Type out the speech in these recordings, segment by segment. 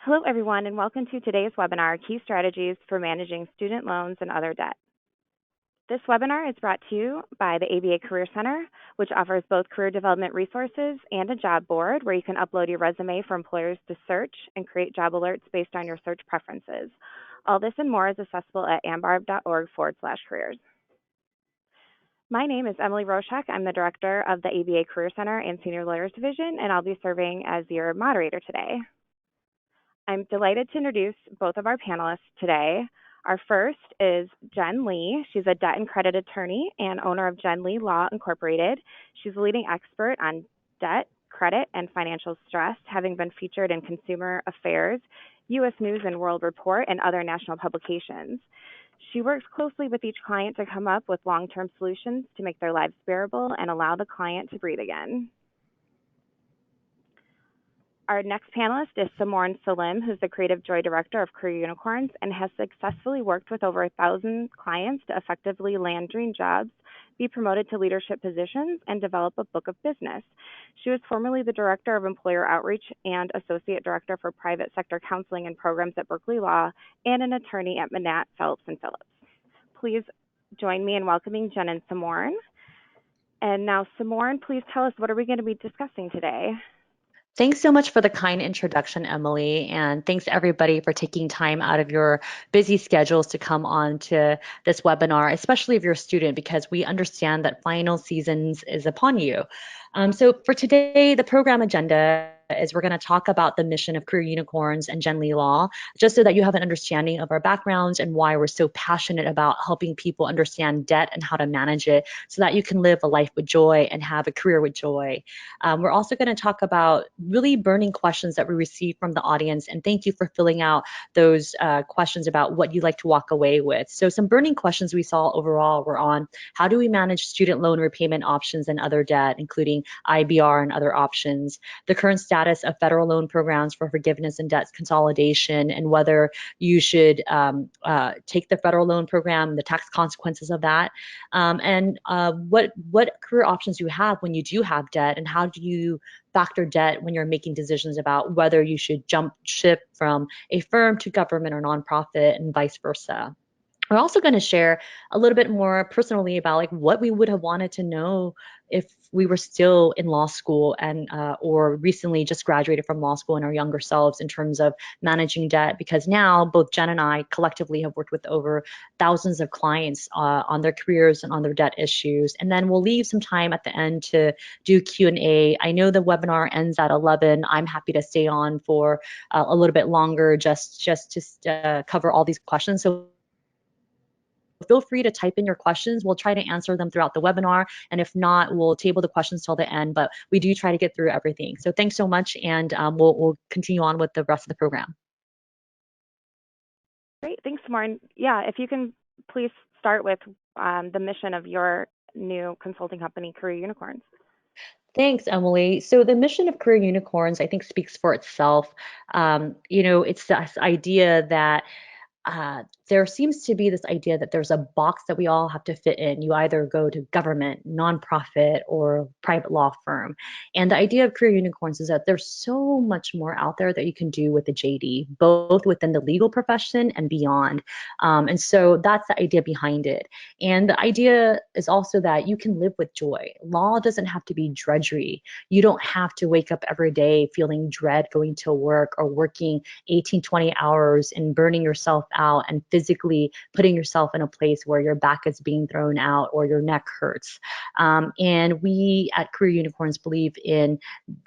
Hello, everyone, and welcome to today's webinar, Key Strategies for Managing Student Loans and Other Debt. This webinar is brought to you by the ABA Career Center, which offers both career development resources and a job board where you can upload your resume for employers to search and create job alerts based on your search preferences. All this and more is accessible at ambarb.org/careers. My name is Emily Roschek. I'm the director of the ABA Career Center and Senior Lawyers Division, and I'll be serving as your moderator today. I'm delighted to introduce both of our panelists today. Our first is Jen Lee. She's a debt and credit attorney and owner of Jen Lee Law Incorporated. She's a leading expert on debt, credit, and financial stress, having been featured in Consumer Affairs, U.S. News and World Report, and other national publications. She works closely with each client to come up with long-term solutions to make their lives bearable and allow the client to breathe again. Our next panelist is Samorn Selim, who's the Creative Joy Director of Career Unicorns and has successfully worked with over 1,000 clients to effectively land dream jobs, be promoted to leadership positions, and develop a book of business. She was formerly the Director of Employer Outreach and Associate Director for Private Sector Counseling and Programs at Berkeley Law and an attorney at Manat, Phelps & Phillips. Please join me in welcoming Jen and Samorn. And now, Samorn, please tell us, what are we going to be discussing today? Thanks so much for the kind introduction, Emily, and thanks everybody for taking time out of your busy schedules to come on to this webinar, especially if you're a student, because we understand that final seasons is upon you. So for today, the program agenda is we're going to talk about the mission of Career Unicorns and Jen Lee Law, just so that you have an understanding of our backgrounds and why we're so passionate about helping people understand debt and how to manage it so that you can live a life with joy and have a career with joy. We're also going to talk about really burning questions that we received from the audience, and thank you for filling out those questions about what you'd like to walk away with. So some burning questions we saw overall were on how do we manage student loan repayment options and other debt, including IBR and other options, the current status of federal loan programs for forgiveness and debt consolidation, and whether you should take the federal loan program, the tax consequences of that, and what career options you have when you do have debt, and how do you factor debt when you're making decisions about whether you should jump ship from a firm to government or nonprofit and vice versa. We're also going to share a little bit more personally about like what we would have wanted to know if we were still in law school and or recently just graduated from law school in our younger selves in terms of managing debt, because now both Jen and I collectively have worked with over thousands of clients on their careers and on their debt issues. And then we'll leave some time at the end to do Q&A. I know the webinar ends at 11. I'm happy to stay on for a little bit longer just to cover all these questions. So feel free to type in your questions. We'll try to answer them throughout the webinar. And if not, we'll table the questions till the end, but we do try to get through everything. So thanks so much. And we'll continue on with the rest of the program. Great, thanks, Samorn. Yeah, if you can please start with the mission of your new consulting company, Career Unicorns. Thanks, Emily. So the mission of Career Unicorns, I think, speaks for itself. It's this idea that there seems to be this idea that there's a box that we all have to fit in. You either go to government, nonprofit, or private law firm. And the idea of Career Unicorns is that there's so much more out there that you can do with the JD, both within the legal profession and beyond. And so that's the idea behind it. And the idea is also that you can live with joy. Law doesn't have to be drudgery. You don't have to wake up every day feeling dread going to work or working 18, 20 hours and burning yourself out and physically putting yourself in a place where your back is being thrown out or your neck hurts. And we at Career Unicorns believe in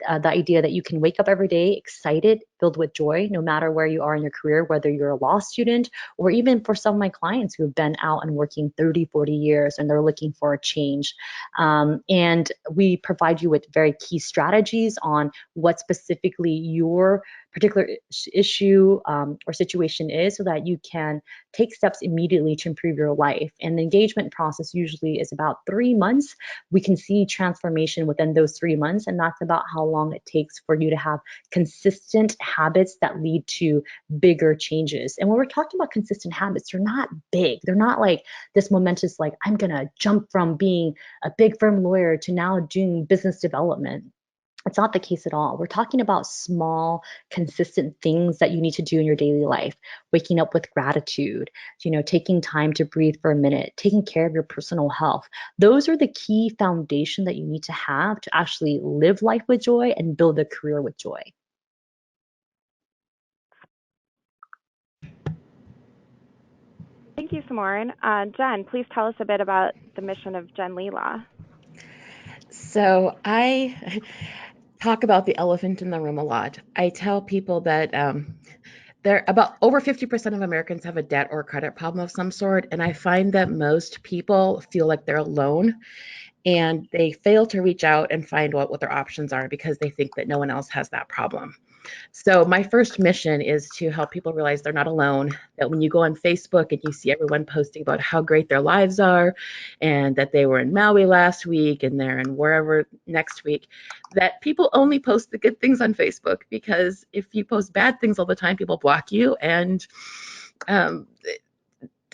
the idea that you can wake up every day excited, filled with joy, no matter where you are in your career, whether you're a law student or even for some of my clients who have been out and working 30, 40 years and they're looking for a change. And we provide you with very key strategies on what specifically your particular issue or situation is so that you can take steps immediately to improve your life. And the engagement process usually is about 3 months. We can see transformation within those 3 months, and that's about how long it takes for you to have consistent habits that lead to bigger changes. And when we're talking about consistent habits, they're not big. They're not like this momentous, like I'm gonna jump from being a big firm lawyer to now doing business development. It's not the case at all. We're talking about small, consistent things that you need to do in your daily life. Waking up with gratitude, taking time to breathe for a minute, taking care of your personal health. Those are the key foundation that you need to have to actually live life with joy and build a career with joy. Thank you, Samorn. Jen, please tell us a bit about the mission of Jen Lee Law. So I talk about the elephant in the room a lot. I tell people that there about over 50% of Americans have a debt or credit problem of some sort, and I find that most people feel like they're alone and they fail to reach out and find out what their options are because they think that no one else has that problem. So my first mission is to help people realize they're not alone, that when you go on Facebook and you see everyone posting about how great their lives are and that they were in Maui last week and they're in wherever next week, that people only post the good things on Facebook, because if you post bad things all the time, people block you and um,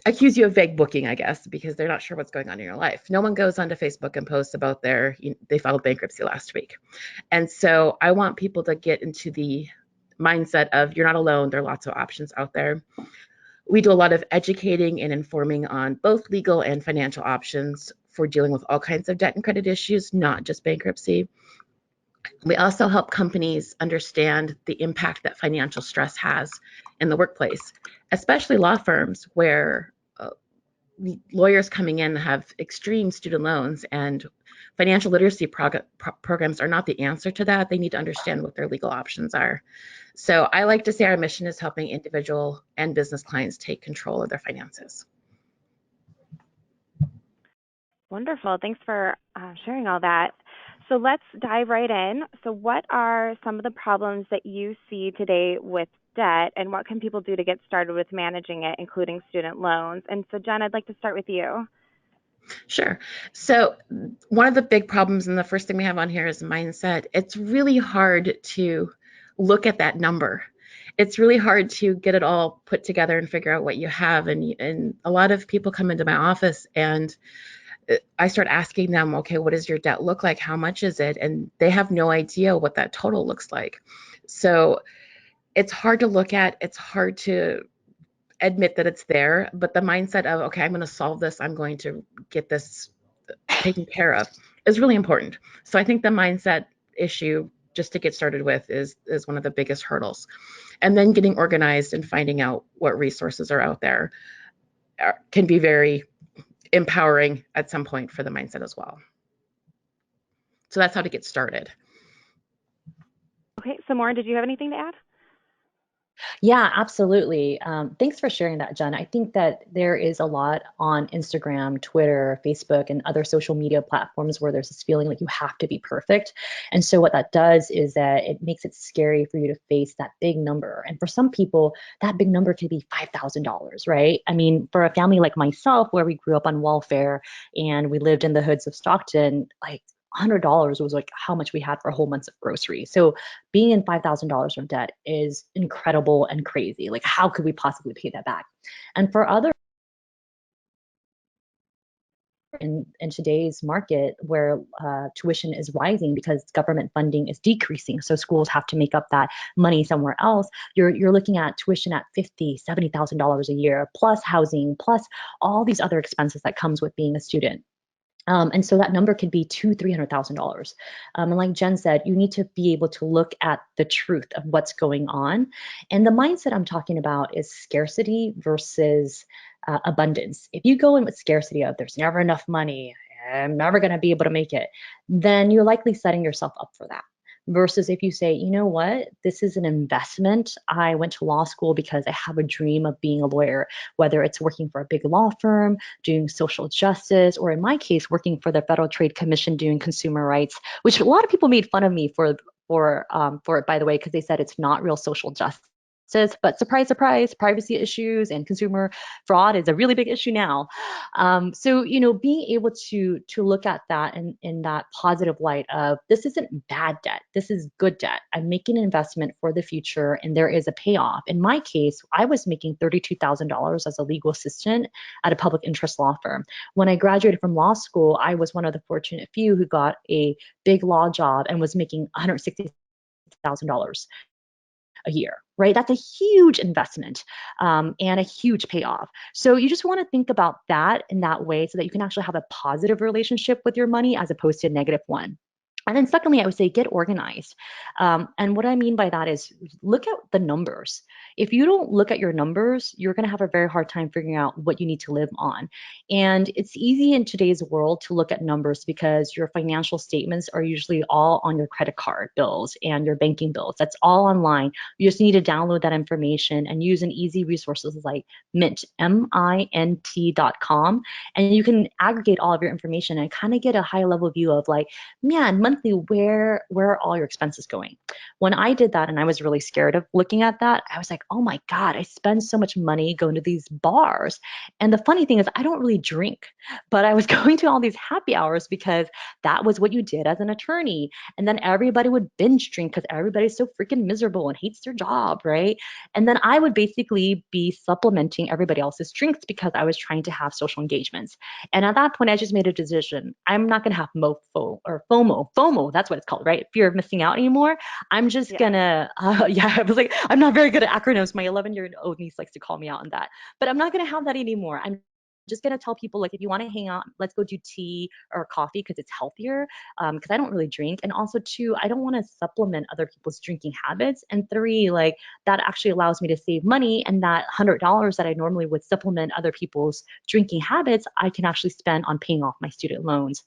accuse you of vague booking, I guess, because they're not sure what's going on in your life. No one goes onto Facebook and posts about they filed bankruptcy last week. And so I want people to get into the mindset of you're not alone. There are lots of options out there. We do a lot of educating and informing on both legal and financial options for dealing with all kinds of debt and credit issues, not just bankruptcy. We also help companies understand the impact that financial stress has in the workplace, especially law firms where lawyers coming in have extreme student loans, and financial literacy programs are not the answer to that. They need to understand what their legal options are. So I like to say our mission is helping individual and business clients take control of their finances. Wonderful. Thanks for sharing all that. So let's dive right in. So what are some of the problems that you see today with debt, and what can people do to get started with managing it, including student loans? And so, Jen, I'd like to start with you. Sure. So one of the big problems, and the first thing we have on here, is mindset. It's really hard to look at that number. It's really hard to get it all put together and figure out what you have. And a lot of people come into my office and I start asking them, okay, what does your debt look like? How much is it? And they have no idea what that total looks like. So it's hard to look at. It's hard to admit that it's there, but the mindset of, okay, I'm going to solve this, I'm going to get this taken care of, is really important. So I think the mindset issue, just to get started with, is one of the biggest hurdles. And then getting organized and finding out what resources are out there can be very empowering at some point for the mindset as well. So that's how to get started. Okay, Samorn, did you have anything to add? Yeah, absolutely. Thanks for sharing that, Jen. I think that there is a lot on Instagram, Twitter, Facebook, and other social media platforms where there's this feeling like you have to be perfect. And so what that does is that it makes it scary for you to face that big number. And for some people, that big number could be $5,000, right? I mean, for a family like myself, where we grew up on welfare and we lived in the hoods of Stockton, like $100 was like how much we had for a whole month of groceries. So being in $5,000 of debt is incredible and crazy. Like, how could we possibly pay that back? And for others in today's market where tuition is rising because government funding is decreasing, so schools have to make up that money somewhere else, you're looking at tuition at $50,000, $70,000 a year, plus housing, plus all these other expenses that comes with being a student. And so that number could be $200,000, $300,000. And like Jen said, you need to be able to look at the truth of what's going on. And the mindset I'm talking about is scarcity versus abundance. If you go in with scarcity of there's never enough money, I'm never going to be able to make it, then you're likely setting yourself up for that. Versus if you say, you know what, this is an investment. I went to law school because I have a dream of being a lawyer, whether it's working for a big law firm, doing social justice, or in my case, working for the Federal Trade Commission doing consumer rights, which a lot of people made fun of me for it, by the way, because they said it's not real social justice. says, but surprise, surprise, privacy issues and consumer fraud is a really big issue now. So, being able to look at that in that positive light of this isn't bad debt, this is good debt. I'm making an investment for the future and there is a payoff. In my case, I was making $32,000 as a legal assistant at a public interest law firm. When I graduated from law school, I was one of the fortunate few who got a big law job and was making $160,000 a year, right? That's a huge investment and a huge payoff. So you just want to think about that in that way so that you can actually have a positive relationship with your money as opposed to a negative one. And then secondly, I would say get organized. And what I mean by that is look at the numbers. If you don't look at your numbers, you're going to have a very hard time figuring out what you need to live on. And it's easy in today's world to look at numbers because your financial statements are usually all on your credit card bills and your banking bills. That's all online. You just need to download that information and use an easy resources like Mint, mint.com. And you can aggregate all of your information and kind of get a high level view of like, man, monthly, where are all your expenses going? When I did that and I was really scared of looking at that, I was like, oh my God, I spend so much money going to these bars. And the funny thing is I don't really drink, but I was going to all these happy hours because that was what you did as an attorney. And then everybody would binge drink because everybody's so freaking miserable and hates their job, right? And then I would basically be supplementing everybody else's drinks because I was trying to have social engagements. And at that point, I just made a decision. I'm not going to have MoFo or FOMO, that's what it's called, right? Fear of missing out anymore. I'm just gonna, I was like, I'm not very good at acronyms. My 11-year-old niece likes to call me out on that, but I'm not gonna have that anymore. I'm just gonna tell people like, if you want to hang out, let's go do tea or coffee because it's healthier. Because I don't really drink, and also two, I don't want to supplement other people's drinking habits. And three, like that actually allows me to save money, and that $100 that I normally would supplement other people's drinking habits, I can actually spend on paying off my student loans.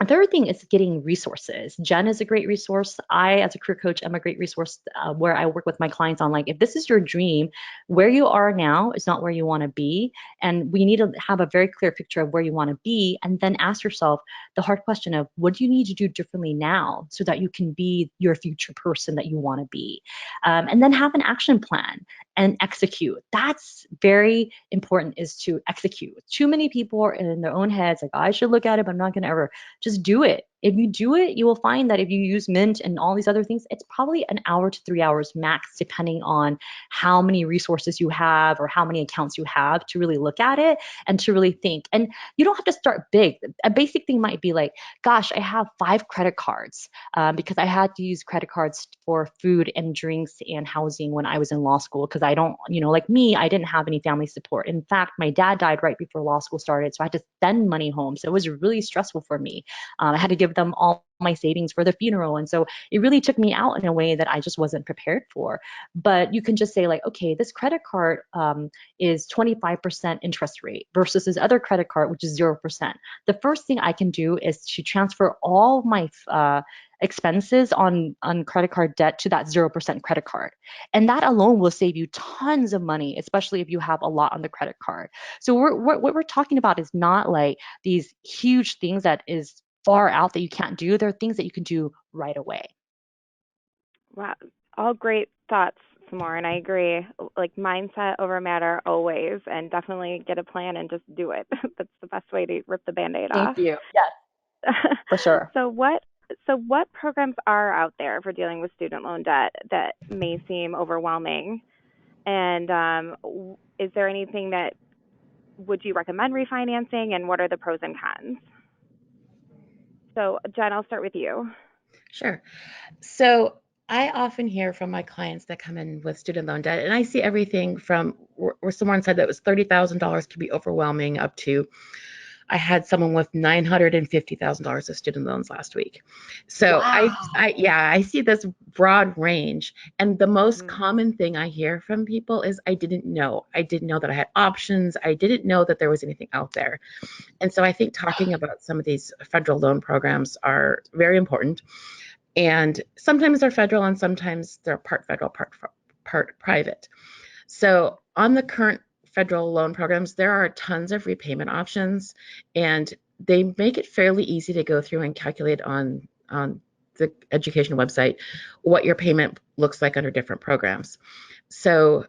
A third thing is getting resources. Jen is a great resource. I, as a career coach, am a great resource where I work with my clients on like, if this is your dream, where you are now is not where you want to be. And we need to have a very clear picture of where you want to be. And then ask yourself the hard question of what do you need to do differently now so that you can be your future person that you want to be? And then have an action plan and execute. That's very important, is to execute. Too many people are in their own heads like, I should look at it, but I'm not going to ever. Just do it. If you do it, you will find that if you use Mint and all these other things, it's probably an hour to 3 hours max, depending on how many resources you have or how many accounts you have to really look at it and to really think. And you don't have to start big. A basic thing might be like, gosh, I have 5 credit cards because I had to use credit cards for food and drinks and housing when I was in law school because I don't, like me, I didn't have any family support. In fact, my dad died right before law school started, so I had to send money home. So it was really stressful for me. I had to give them all my savings for the funeral. And so it really took me out in a way that I just wasn't prepared for. But you can just say like, okay, this credit card is 25% interest rate versus this other credit card, which is 0%. The first thing I can do is to transfer all my expenses on credit card debt to that 0% credit card. And that alone will save you tons of money, especially if you have a lot on the credit card. So what we're talking about is not like these huge things that is far out that you can't do. There are things that you can do right away. Wow, all great thoughts, Samorn. I agree. Like mindset over matter always, and definitely get a plan and just do it. That's the best way to rip the Band-Aid off. Thank you. Yes, for sure. So what programs are out there for dealing with student loan debt that may seem overwhelming? And is there anything that would you recommend refinancing, and what are the pros and cons? So, Jen, I'll start with you. Sure. So I often hear from my clients that come in with student loan debt, and I see everything from where someone said that was $30,000 could be overwhelming up to I had someone with $950,000 of student loans last week. So Wow. I see this broad range. And the most common thing I hear from people is I didn't know. I didn't know that I had options. I didn't know that there was anything out there. And so I think talking about some of these federal loan programs are very important. And sometimes they're federal and sometimes they're part federal, part private. So on the current federal loan programs, there are tons of repayment options, and they make it fairly easy to go through and calculate on the education website what your payment looks like under different programs. So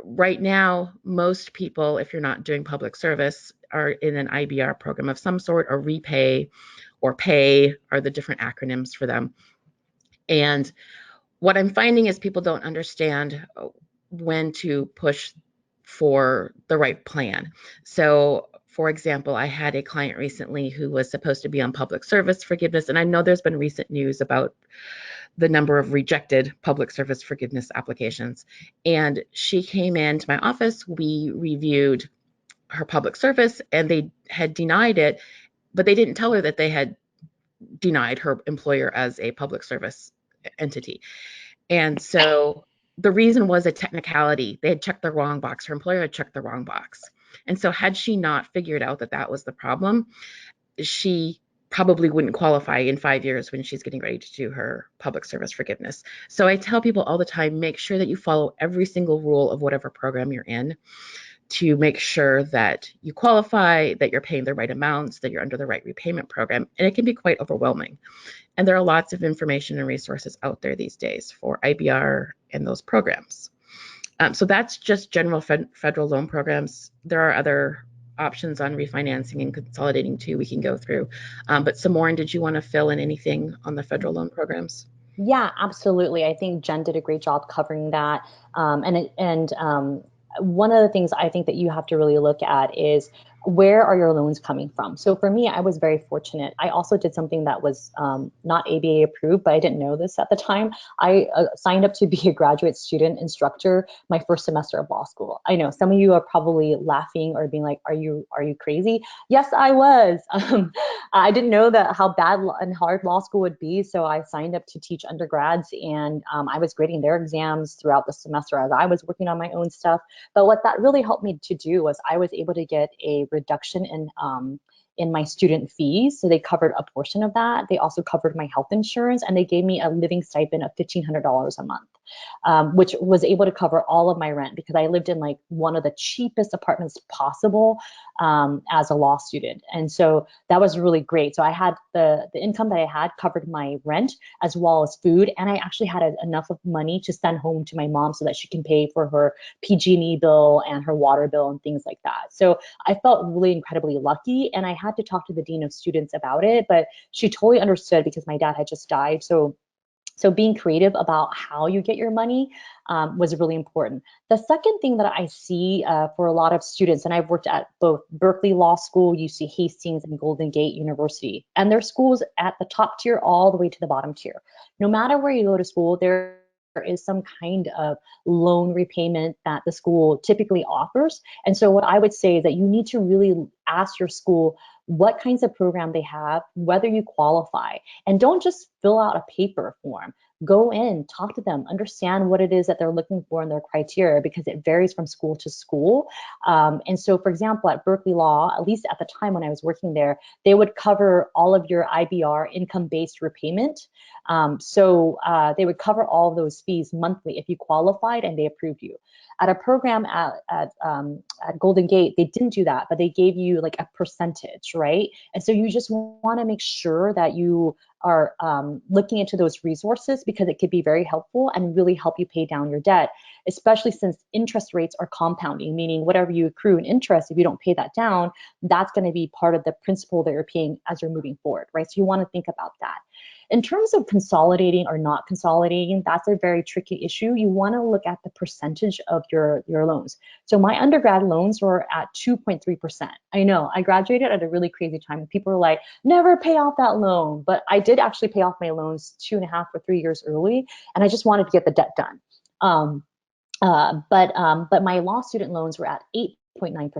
right now, most people, if you're not doing public service, are in an IBR program of some sort, or repay or pay are the different acronyms for them. And what I'm finding is people don't understand when to push for the right plan. So, for example, I had a client recently who was supposed to be on public service forgiveness, and I know there's been recent news about the number of rejected public service forgiveness applications. And she came into my office, we reviewed her public service, and they had denied it, but they didn't tell her that they had denied her employer as a public service entity. And so the reason was a technicality. They had checked the wrong box. Her employer had checked the wrong box. And so had she not figured out that that was the problem, she probably wouldn't qualify in 5 years when she's getting ready to do her public service forgiveness. So I tell people all the time, make sure that you follow every single rule of whatever program you're in to make sure that you qualify, that you're paying the right amounts, that you're under the right repayment program. And it can be quite overwhelming. And there are lots of information and resources out there these days for IBR and those programs. So that's just general federal loan programs. There are other options on refinancing and consolidating too we can go through. But Samorn, did you want to fill in anything on the federal loan programs? Yeah, absolutely. I think Jen did a great job covering that. One of the things I think that you have to really look at is, where are your loans coming from? So for me, I was very fortunate. I also did something that was not ABA approved, but I didn't know this at the time. I signed up to be a graduate student instructor my first semester of law school. I know some of you are probably laughing or being like, are you crazy? Yes, I was. I didn't know that how bad and hard law school would be. So I signed up to teach undergrads, and I was grading their exams throughout the semester as I was working on my own stuff. But what that really helped me to do was I was able to get a reduction in my student fees. So they covered a portion of that. They also covered my health insurance, and they gave me a living stipend of $1,500 a month, which was able to cover all of my rent because I lived in like one of the cheapest apartments possible as a law student. And so that was really great. So I had the income that I had covered my rent as well as food. And I actually had enough of money to send home to my mom so that she can pay for her PG&E bill and her water bill and things like that. So I felt really incredibly lucky, and I had to talk to the dean of students about it, but she totally understood because my dad had just died. So being creative about how you get your money was really important. The second thing that I see for a lot of students, and I've worked at both Berkeley Law School, UC Hastings, and Golden Gate University, and their schools at the top tier all the way to the bottom tier. No matter where you go to school, there is some kind of loan repayment that the school typically offers. And so what I would say is that you need to really ask your school what kinds of program they have, whether you qualify, and don't just fill out a paper form. Go in, talk to them, understand what it is that they're looking for in their criteria, because it varies from school to school. And so, for example, at Berkeley Law, at least at the time when I was working there, they would cover all of your IBR, income-based repayment. They would cover all of those fees monthly if you qualified and they approved you. At a program at Golden Gate, they didn't do that, but they gave you like a percentage, right? And so you just want to make sure that you are looking into those resources, because it could be very helpful and really help you pay down your debt, especially since interest rates are compounding, meaning whatever you accrue in interest, if you don't pay that down, that's going to be part of the principal that you're paying as you're moving forward, right? So you want to think about that. In terms of consolidating or not consolidating, that's a very tricky issue. You want to look at the percentage of your loans. So my undergrad loans were at 2.3%. I know I graduated at a really crazy time. People were like, never pay off that loan. But I did actually pay off my loans 2.5 or 3 years early, and I just wanted to get the debt done. But my law student loans were at 8.9%.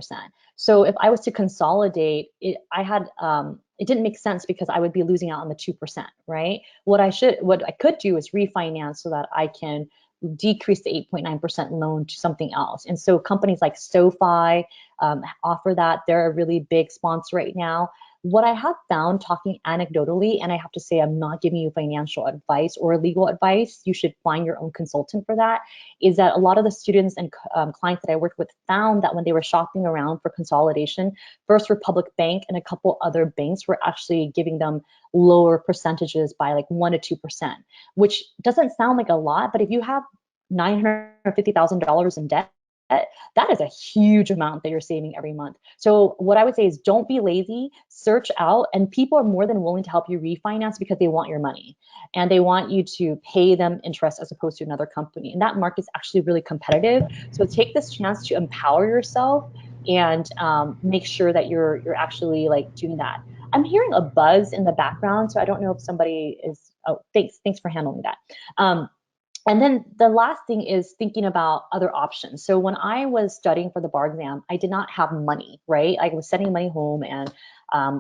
So if I was to consolidate it, it didn't make sense because I would be losing out on the 2%, right? What I could do is refinance so that I can decrease the 8.9% loan to something else. And so companies like SoFi offer that. They're a really big sponsor right now. What I have found, talking anecdotally, and I have to say I'm not giving you financial advice or legal advice, you should find your own consultant for that, is that a lot of the students and clients that I worked with found that when they were shopping around for consolidation, First Republic Bank and a couple other banks were actually giving them lower percentages by like 1 to 2%, which doesn't sound like a lot, but if you have $950,000 in debt, that is a huge amount that you're saving every month. So what I would say is don't be lazy, search out, and people are more than willing to help you refinance because they want your money and they want you to pay them interest as opposed to another company. And that market is actually really competitive. So take this chance to empower yourself and make sure that you're actually like doing that. I'm hearing a buzz in the background, so I don't know if somebody is. Oh, thanks for handling that. And then the last thing is thinking about other options. So when I was studying for the bar exam, I did not have money, right? I was sending money home, and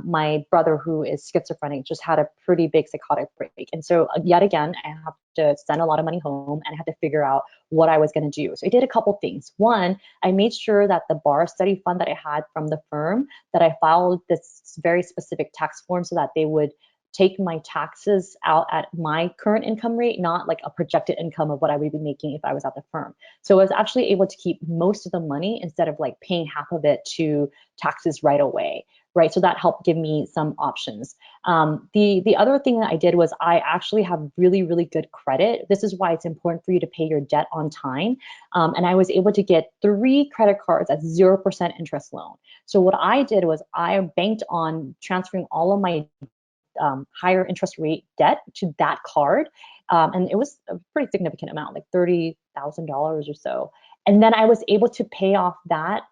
my brother, who is schizophrenic, just had a pretty big psychotic break. And so yet again, I have to send a lot of money home, and I had to figure out what I was going to do. So I did a couple things. One, I made sure that the bar study fund that I had from the firm, that I filed this very specific tax form so that they would take my taxes out at my current income rate, not like a projected income of what I would be making if I was at the firm. So I was actually able to keep most of the money instead of like paying half of it to taxes right away, right? So that helped give me some options. The other thing that I did was I actually have really, really good credit. This is why it's important for you to pay your debt on time. And I was able to get 3 credit cards at 0% interest loan. So what I did was I banked on transferring all of my higher interest rate debt to that card. And it was a pretty significant amount, like $30,000 or so. And then I was able to pay off that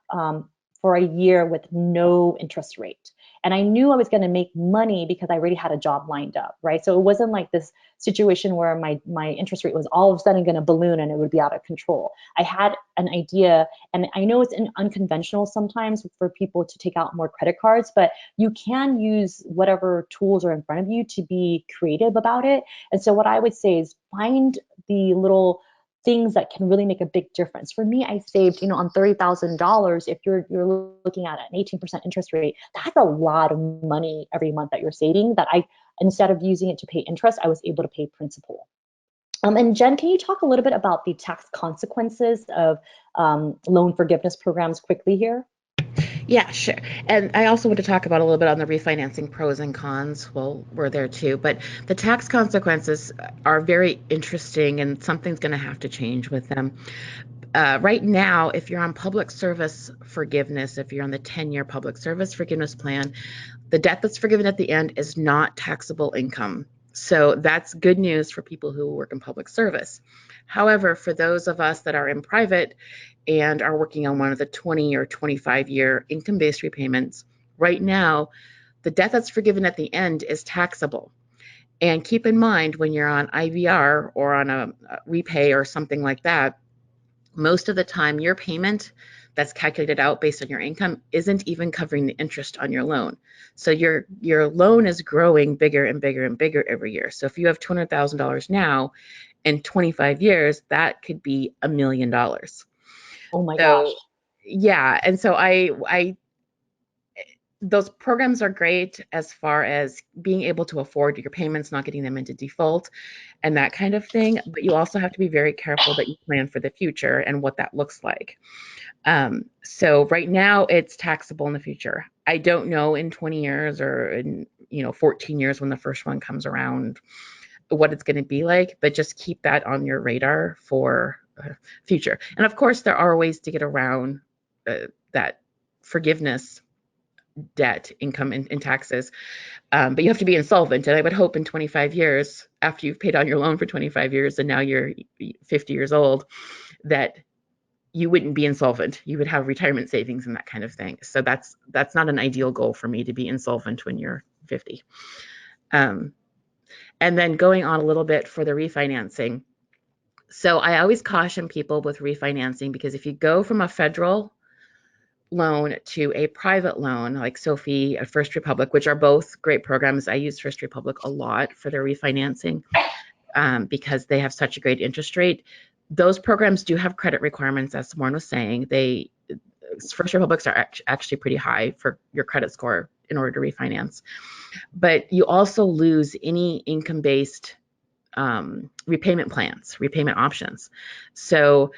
for a year with no interest rate. And I knew I was going to make money because I already had a job lined up, right? So it wasn't like this situation where my interest rate was all of a sudden going to balloon and it would be out of control. I had an idea, and I know it's unconventional sometimes for people to take out more credit cards, but you can use whatever tools are in front of you to be creative about it. And so what I would say is find the little things that can really make a big difference. For me, I saved, on $30,000. If you're looking at an 18% interest rate, that's a lot of money every month that you're saving. That instead of using it to pay interest, I was able to pay principal. And Jen, can you talk a little bit about the tax consequences of loan forgiveness programs quickly here? Yeah, sure. And I also want to talk about a little bit on the refinancing pros and cons. Well, we're there too. But the tax consequences are very interesting, and something's going to have to change with them. Right now, if you're on public service forgiveness, if you're on the 10-year public service forgiveness plan, the debt that's forgiven at the end is not taxable income. So that's good news for people who work in public service. However, for those of us that are in private and are working on one of the 20 or 25-year income-based repayments, right now, the debt that's forgiven at the end is taxable. And keep in mind, when you're on IVR or on a repay or something like that, most of the time your payment that's calculated out based on your income isn't even covering the interest on your loan. So your loan is growing bigger and bigger and bigger every year. So if you have $200,000 now, in 25 years, that could be $1 million. Oh my gosh. Yeah. And so those programs are great as far as being able to afford your payments, not getting them into default and that kind of thing. But you also have to be very careful that you plan for the future and what that looks like. So right now it's taxable in the future. I don't know in 20 years or in 14 years when the first one comes around what it's going to be like, but just keep that on your radar for future. And of course, there are ways to get around that forgiveness debt, income, and taxes. But you have to be insolvent. And I would hope in 25 years, after you've paid on your loan for 25 years and now you're 50 years old, that you wouldn't be insolvent. You would have retirement savings and that kind of thing. So that's not an ideal goal for me, to be insolvent when you're 50. And then going on a little bit for the refinancing. So I always caution people with refinancing, because if you go from a federal loan to a private loan like Sophie, First Republic, which are both great programs. I use First Republic a lot for their refinancing because they have such a great interest rate. Those programs do have credit requirements, as Samorn was saying. First Republics are actually pretty high for your credit score in order to refinance. But you also lose any income-based repayment plans, repayment options. So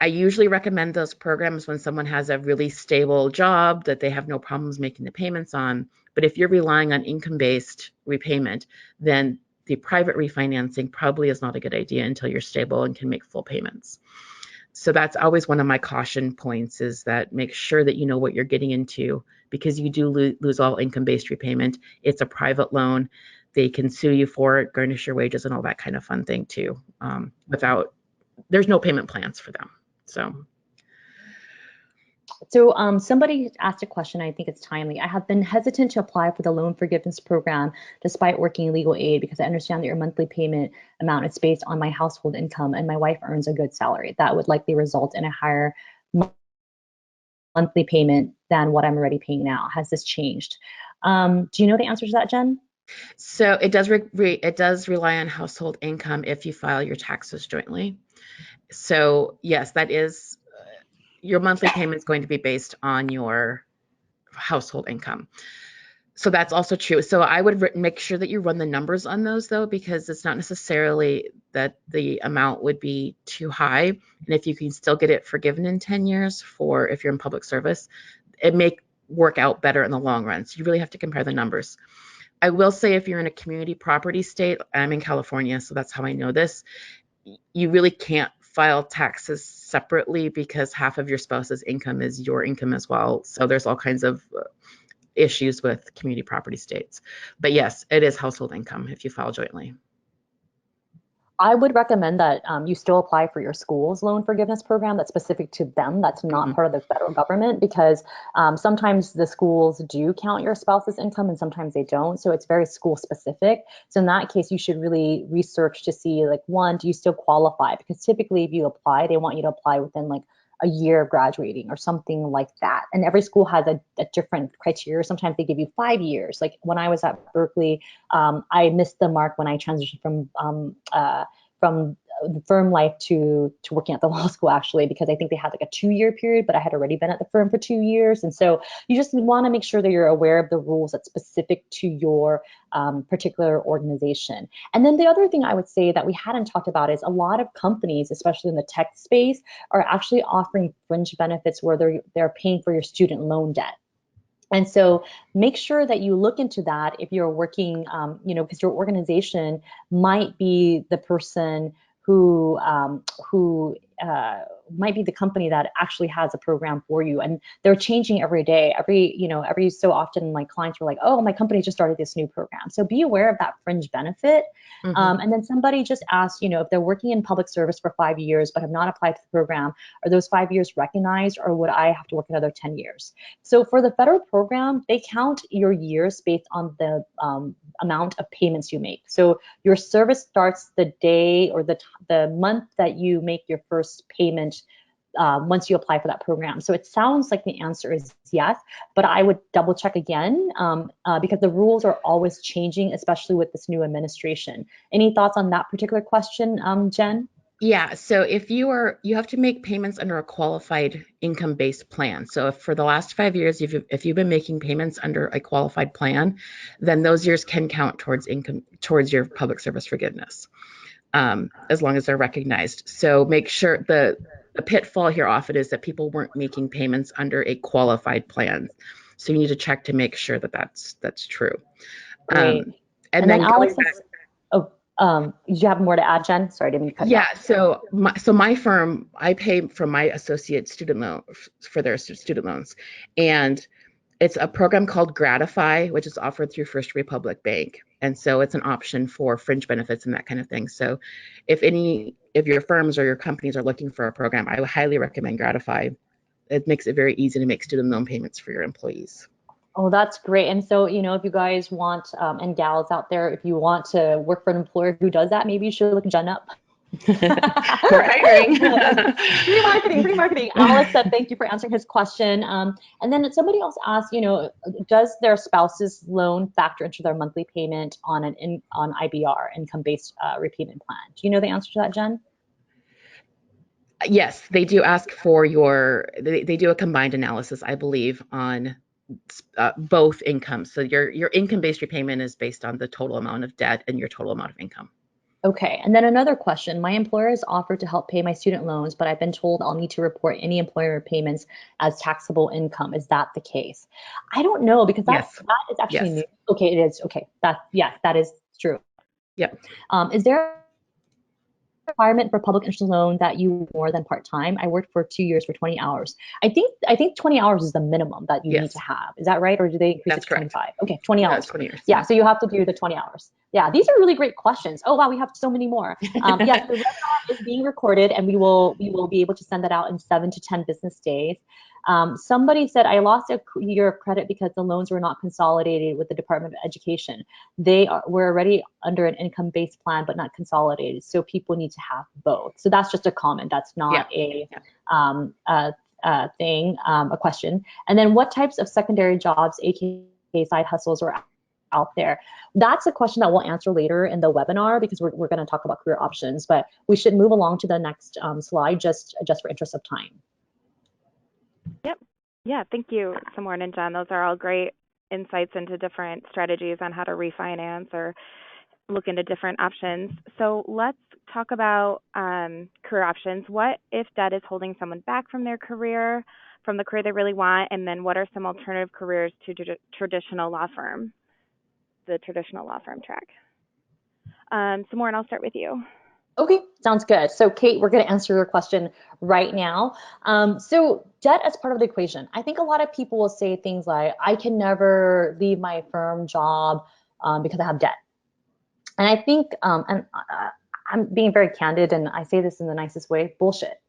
I usually recommend those programs when someone has a really stable job that they have no problems making the payments on. But if you're relying on income-based repayment, then the private refinancing probably is not a good idea until you're stable and can make full payments. So that's always one of my caution points, is that make sure that you know what you're getting into, because you do lose all income-based repayment. It's a private loan. They can sue you for it, garnish your wages, and all that kind of fun thing too. There's no payment plans for them. So somebody asked a question, I think it's timely. I have been hesitant to apply for the loan forgiveness program despite working legal aid, because I understand that your monthly payment amount is based on my household income and my wife earns a good salary. That would likely result in a higher monthly payment than what I'm already paying now. Has this changed? Do you know the answer to that, Jen? So it does rely on household income if you file your taxes jointly. So yes, that is your monthly payment is going to be based on your household income. So that's also true. So I would make sure that you run the numbers on those, though, because it's not necessarily that the amount would be too high. And if you can still get it forgiven in 10 years for if you're in public service, it may work out better in the long run. So you really have to compare the numbers. I will say, if you're in a community property state, I'm in California, so that's how I know this, you really can't file taxes separately because half of your spouse's income is your income as well. So there's all kinds of issues with community property states. But yes, it is household income if you file jointly. I would recommend that you still apply for your school's loan forgiveness program that's specific to them. That's not part of the federal government, because sometimes the schools do count your spouse's income and sometimes they don't. So it's very school specific. So in that case, you should really research to see, like, one, do you still qualify? Because typically if you apply, they want you to apply within like a year of graduating or something like that. And every school has a different criteria. Sometimes they give you 5 years. Like when I was at Berkeley, I missed the mark when I transitioned from firm life to working at the law school, actually, because I think they had like a 2-year period, but I had already been at the firm for 2 years. And so you just want to make sure that you're aware of the rules that's specific to your particular organization. And then the other thing I would say that we hadn't talked about is a lot of companies, especially in the tech space, are actually offering fringe benefits where they're paying for your student loan debt. And so make sure that you look into that if you're working, because your organization might be the person who might be the company that actually has a program for you, and they're changing every day. Every so often, my clients are like, "Oh, my company just started this new program." So be aware of that fringe benefit. And then somebody just asked, if they're working in public service for 5 years but have not applied to the program, are those 5 years recognized, or would I have to work another 10 years? So for the federal program, they count your years based on the amount of payments you make. So your service starts the day or the month that you make your first payment once you apply for that program. So it sounds like the answer is yes, but I would double check again because the rules are always changing, especially with this new administration. Any thoughts on that particular question, Jen? Yeah, so if you have to make payments under a qualified income-based plan. So if for the last 5 years, if you've been making payments under a qualified plan, then those years can count towards your public service forgiveness, as long as they're recognized. So make sure the pitfall here often is that people weren't making payments under a qualified plan. So you need to check to make sure that that's true. Great. And then Alex, did you have more to add, Jen? Sorry, I didn't mean to cut you off. So my firm, I pay from my associate student loan for their student loans, and it's a program called Gratify, which is offered through First Republic Bank, and so it's an option for fringe benefits and that kind of thing. So if your firms or your companies are looking for a program, I would highly recommend Gratify. It makes it very easy to make student loan payments for your employees. Oh, that's great. And so, if you guys want, and gals out there, if you want to work for an employer who does that, maybe you should look Jen up. We're hiring. Free marketing. Alex said, thank you for answering his question. And then somebody else asked, does their spouse's loan factor into their monthly payment on IBR, income-based repayment plan? Do you know the answer to that, Jen? Yes, they do ask for they do a combined analysis, I believe, on both incomes. So your income-based repayment is based on the total amount of debt and your total amount of income. Okay, and then another question. My employer has offered to help pay my student loans, but I've been told I'll need to report any employer payments as taxable income. Is that the case? I don't know, because Yes. that is actually Yes. new. Okay, it is. Okay, that is true. Yep. Is there requirement for public interest loan that you more than part-time? I worked for 2 years for 20 hours. I think 20 hours is the minimum that you need to have. Is that right? Or do they increase it to 25? Okay, 20 hours. 20 years. Yeah, so you have to do the 20 hours. Yeah, these are really great questions. Oh wow, we have so many more. Yes, the webinar is being recorded, and we will be able to send that out in 7 to 10 business days. Somebody said, I lost a year of credit because the loans were not consolidated with the Department of Education. Were already under an income-based plan, but not consolidated. So people need to have both. So that's just a comment. That's not a question. And then what types of secondary jobs, aka side hustles, are out there? That's a question that we'll answer later in the webinar, because we're going to talk about career options, but we should move along to the next slide just for interest of time. Yep. Yeah, thank you, Samorn and Jen. Those are all great insights into different strategies on how to refinance or look into different options. So let's talk about career options. What if debt is holding someone back from their career, from the career they really want? And then what are some alternative careers to traditional law firm, the traditional law firm track? Samorn, I'll start with you. Okay, sounds good. So Kate, we're going to answer your question right now. So debt as part of the equation. I think a lot of people will say things like, I can never leave my firm job because I have debt. And I think, I'm being very candid, and I say this in the nicest way, bullshit.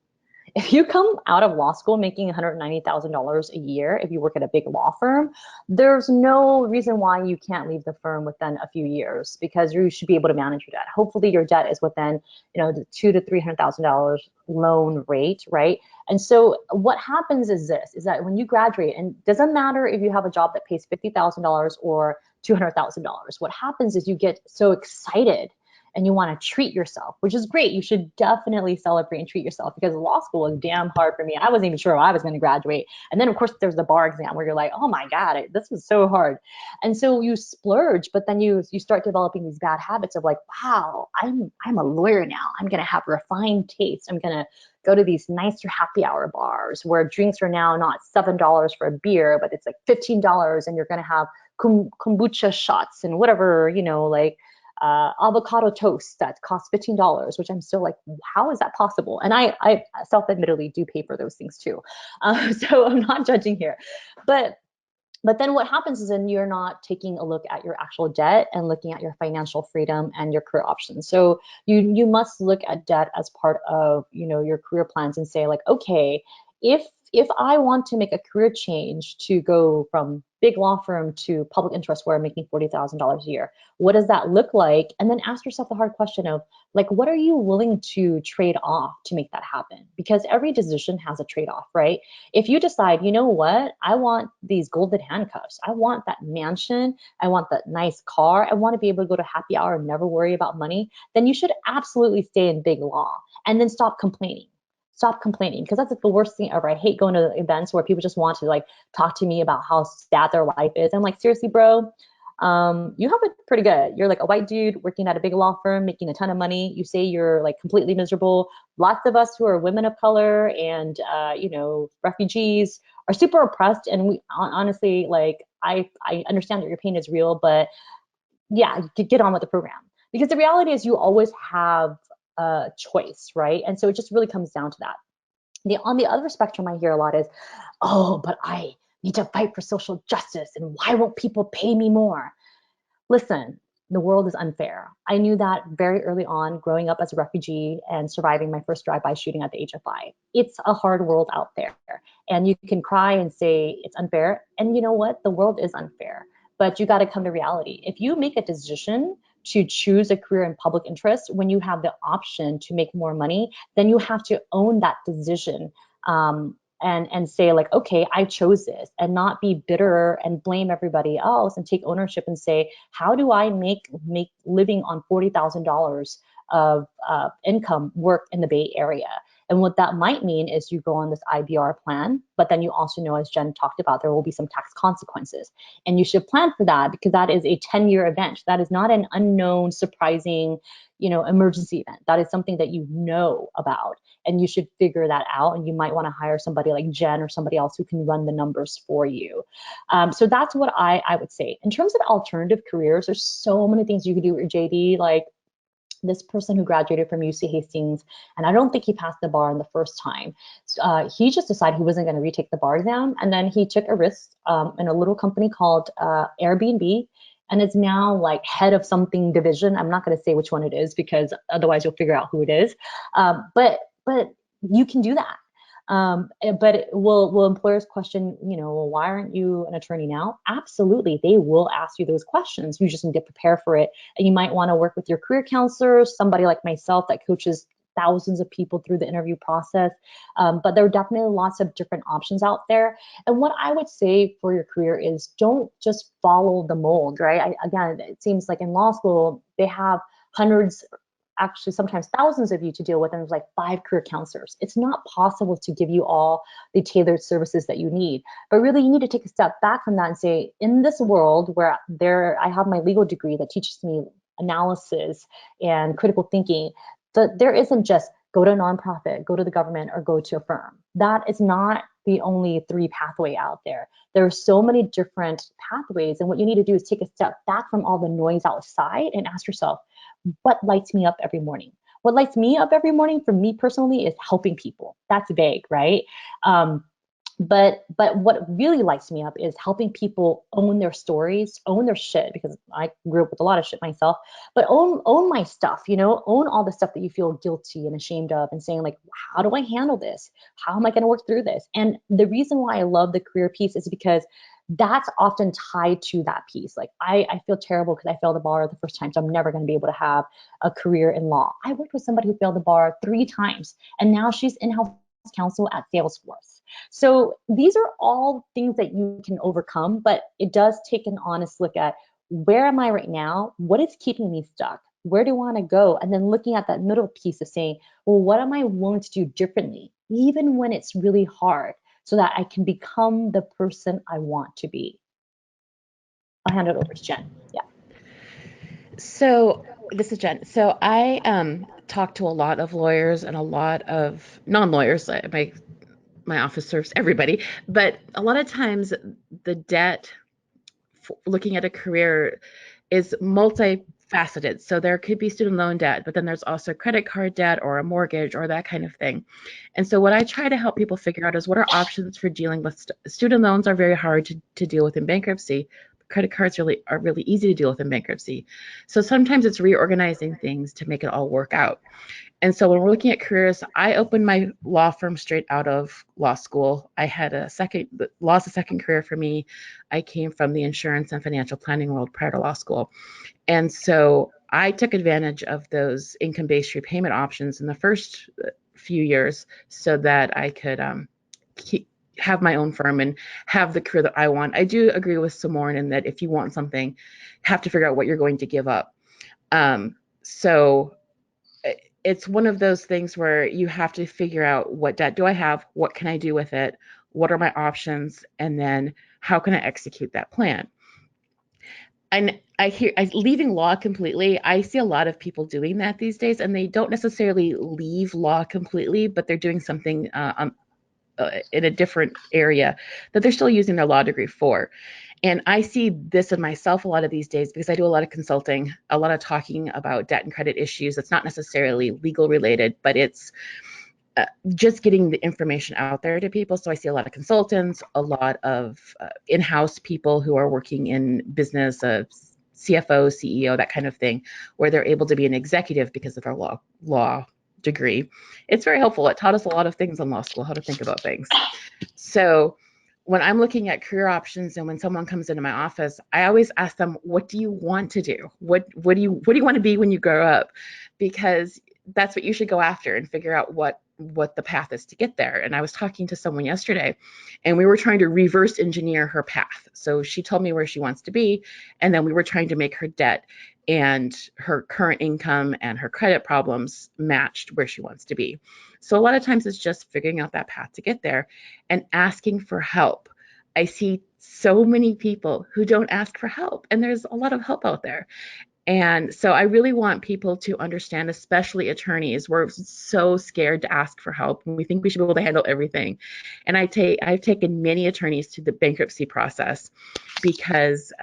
If you come out of law school making $190,000 a year, if you work at a big law firm, there's no reason why you can't leave the firm within a few years, because you should be able to manage your debt. Hopefully your debt is within, the $200,000 to $300,000 loan rate, right? And so what happens is that when you graduate, and it doesn't matter if you have a job that pays $50,000 or $200,000, what happens is you get so excited and you want to treat yourself, which is great. You should definitely celebrate and treat yourself, because law school was damn hard for me. I wasn't even sure I was going to graduate. And then of course there's the bar exam where you're like, oh my God, this was so hard. And so you splurge, but then you start developing these bad habits of like, wow, I'm a lawyer now. I'm going to have refined taste. I'm going to go to these nicer happy hour bars where drinks are now not $7 for a beer, but it's like $15, and you're going to have kombucha shots and whatever, avocado toast that costs $15, which I'm still like, how is that possible? And I self-admittedly do pay for those things too. So I'm not judging here. But then what happens is then you're not taking a look at your actual debt and looking at your financial freedom and your career options. So you must look at debt as part of, your career plans, and say like, okay, if I want to make a career change to go from big law firm to public interest where I'm making $40,000 a year, what does that look like? And then ask yourself the hard question of like, what are you willing to trade off to make that happen? Because every decision has a trade-off, right? If you decide, you know what, I want these golden handcuffs, I want that mansion, I want that nice car, I want to be able to go to happy hour and never worry about money, then you should absolutely stay in big law, and then stop complaining. Stop complaining, because that's like the worst thing ever. I hate going to events where people just want to like talk to me about how sad their life is. I'm like, seriously, bro, you have it pretty good. You're like a white dude working at a big law firm, making a ton of money. You say you're like completely miserable. Lots of us who are women of color and, refugees are super oppressed. And we honestly, like, I understand that your pain is real, but yeah, get on with the program. Because the reality is you always have a choice, right? And so it just really comes down to that. On the other spectrum, I hear a lot is, oh, but I need to fight for social justice, and why won't people pay me more? Listen, the world is unfair. I knew that very early on, growing up as a refugee and surviving my first drive-by shooting at the age of 5. It's a hard world out there. And you can cry and say it's unfair. And you know what? The world is unfair. But you got to come to reality. If you make a decision to choose a career in public interest when you have the option to make more money, then you have to own that decision. And say like, okay, I chose this, and not be bitter and blame everybody else, and take ownership and say, how do I make living on $40,000 of income work in the Bay Area? And what that might mean is you go on this IBR plan, but then you also know, as Jen talked about, there will be some tax consequences. And you should plan for that because that is a 10-year event. That is not an unknown, surprising, emergency event. That is something that you know about, and you should figure that out. And you might want to hire somebody like Jen or somebody else who can run the numbers for you. So that's what I would say. In terms of alternative careers, there's so many things you could do with your JD, like this person who graduated from UC Hastings, and I don't think he passed the bar in the first time. He just decided he wasn't going to retake the bar exam, and then he took a risk in a little company called Airbnb, and is now like head of something division. I'm not going to say which one it is because otherwise you'll figure out who it is. But you can do that. But will employers question, well, why aren't you an attorney now? Absolutely. They will ask you those questions. You just need to prepare for it. And you might want to work with your career counselor, somebody like myself that coaches thousands of people through the interview process. But there are definitely lots of different options out there. And what I would say for your career is don't just follow the mold, right? Again, it seems like in law school, they have hundreds, actually sometimes thousands of you to deal with, and there's like 5 career counselors. It's not possible to give you all the tailored services that you need. But really, you need to take a step back from that and say, in this world where I have my legal degree that teaches me analysis and critical thinking, there isn't just go to a nonprofit, go to the government, or go to a firm. That is not the only 3 pathway out there. There are so many different pathways, and what you need to do is take a step back from all the noise outside and ask yourself, what lights me up every morning? What lights me up every morning for me personally is helping people. That's vague, right? But what really lights me up is helping people own their stories, own their shit, because I grew up with a lot of shit myself, but own my stuff, own all the stuff that you feel guilty and ashamed of, and saying like, how do I handle this? How am I going to work through this? And the reason why I love the career piece is because that's often tied to that piece. Like I feel terrible because I failed the bar the first time, so I'm never going to be able to have a career in law. I worked with somebody who failed the bar 3 times, and now she's in-house counsel at Salesforce. So these are all things that you can overcome, but it does take an honest look at, where am I right now? What is keeping me stuck? Where do I want to go? And then looking at that middle piece of saying, well, what am I willing to do differently, even when it's really hard, so that I can become the person I want to be? I'll hand it over to Jen. Yeah. So this is Jen. So I talk to a lot of lawyers and a lot of non-lawyers. My office serves everybody, but a lot of times the debt, looking at a career, is multifaceted. So there could be student loan debt, but then there's also credit card debt or a mortgage or that kind of thing. And so what I try to help people figure out is, what are options for dealing with student loans are very hard to deal with in bankruptcy. Credit cards are really easy to deal with in bankruptcy. So sometimes it's reorganizing things to make it all work out. And so when we're looking at careers, I opened my law firm straight out of law school. I had law is a second career for me. I came from the insurance and financial planning world prior to law school. And so I took advantage of those income-based repayment options in the first few years so that I could have my own firm and have the career that I want. I do agree with Samorn in that if you want something, you have to figure out what you're going to give up. So it's one of those things where you have to figure out, what debt do I have? What can I do with it? What are my options? And then how can I execute that plan? And leaving law completely, I see a lot of people doing that these days, and they don't necessarily leave law completely, but they're doing something in a different area that they're still using their law degree for. And I see this in myself a lot of these days because I do a lot of consulting, a lot of talking about debt and credit issues. It's not necessarily legal related, but it's just getting the information out there to people. So I see a lot of consultants, a lot of in-house people who are working in business, CFO, CEO, that kind of thing, where they're able to be an executive because of their law degree. It's very helpful. It taught us a lot of things in law school, how to think about things. So when I'm looking at career options, and when someone comes into my office, I always ask them, what do you want to do? What do you want to be when you grow up? Because that's what you should go after, and figure out what the path is to get there. And I was talking to someone yesterday, and we were trying to reverse engineer her path. So she told me where she wants to be, and then we were trying to make her debt and her current income and her credit problems matched where she wants to be. So a lot of times it's just figuring out that path to get there and asking for help. I see so many people who don't ask for help, and there's a lot of help out there. And so I really want people to understand, especially attorneys, we're so scared to ask for help and we think we should be able to handle everything. And I've taken many attorneys through the bankruptcy process because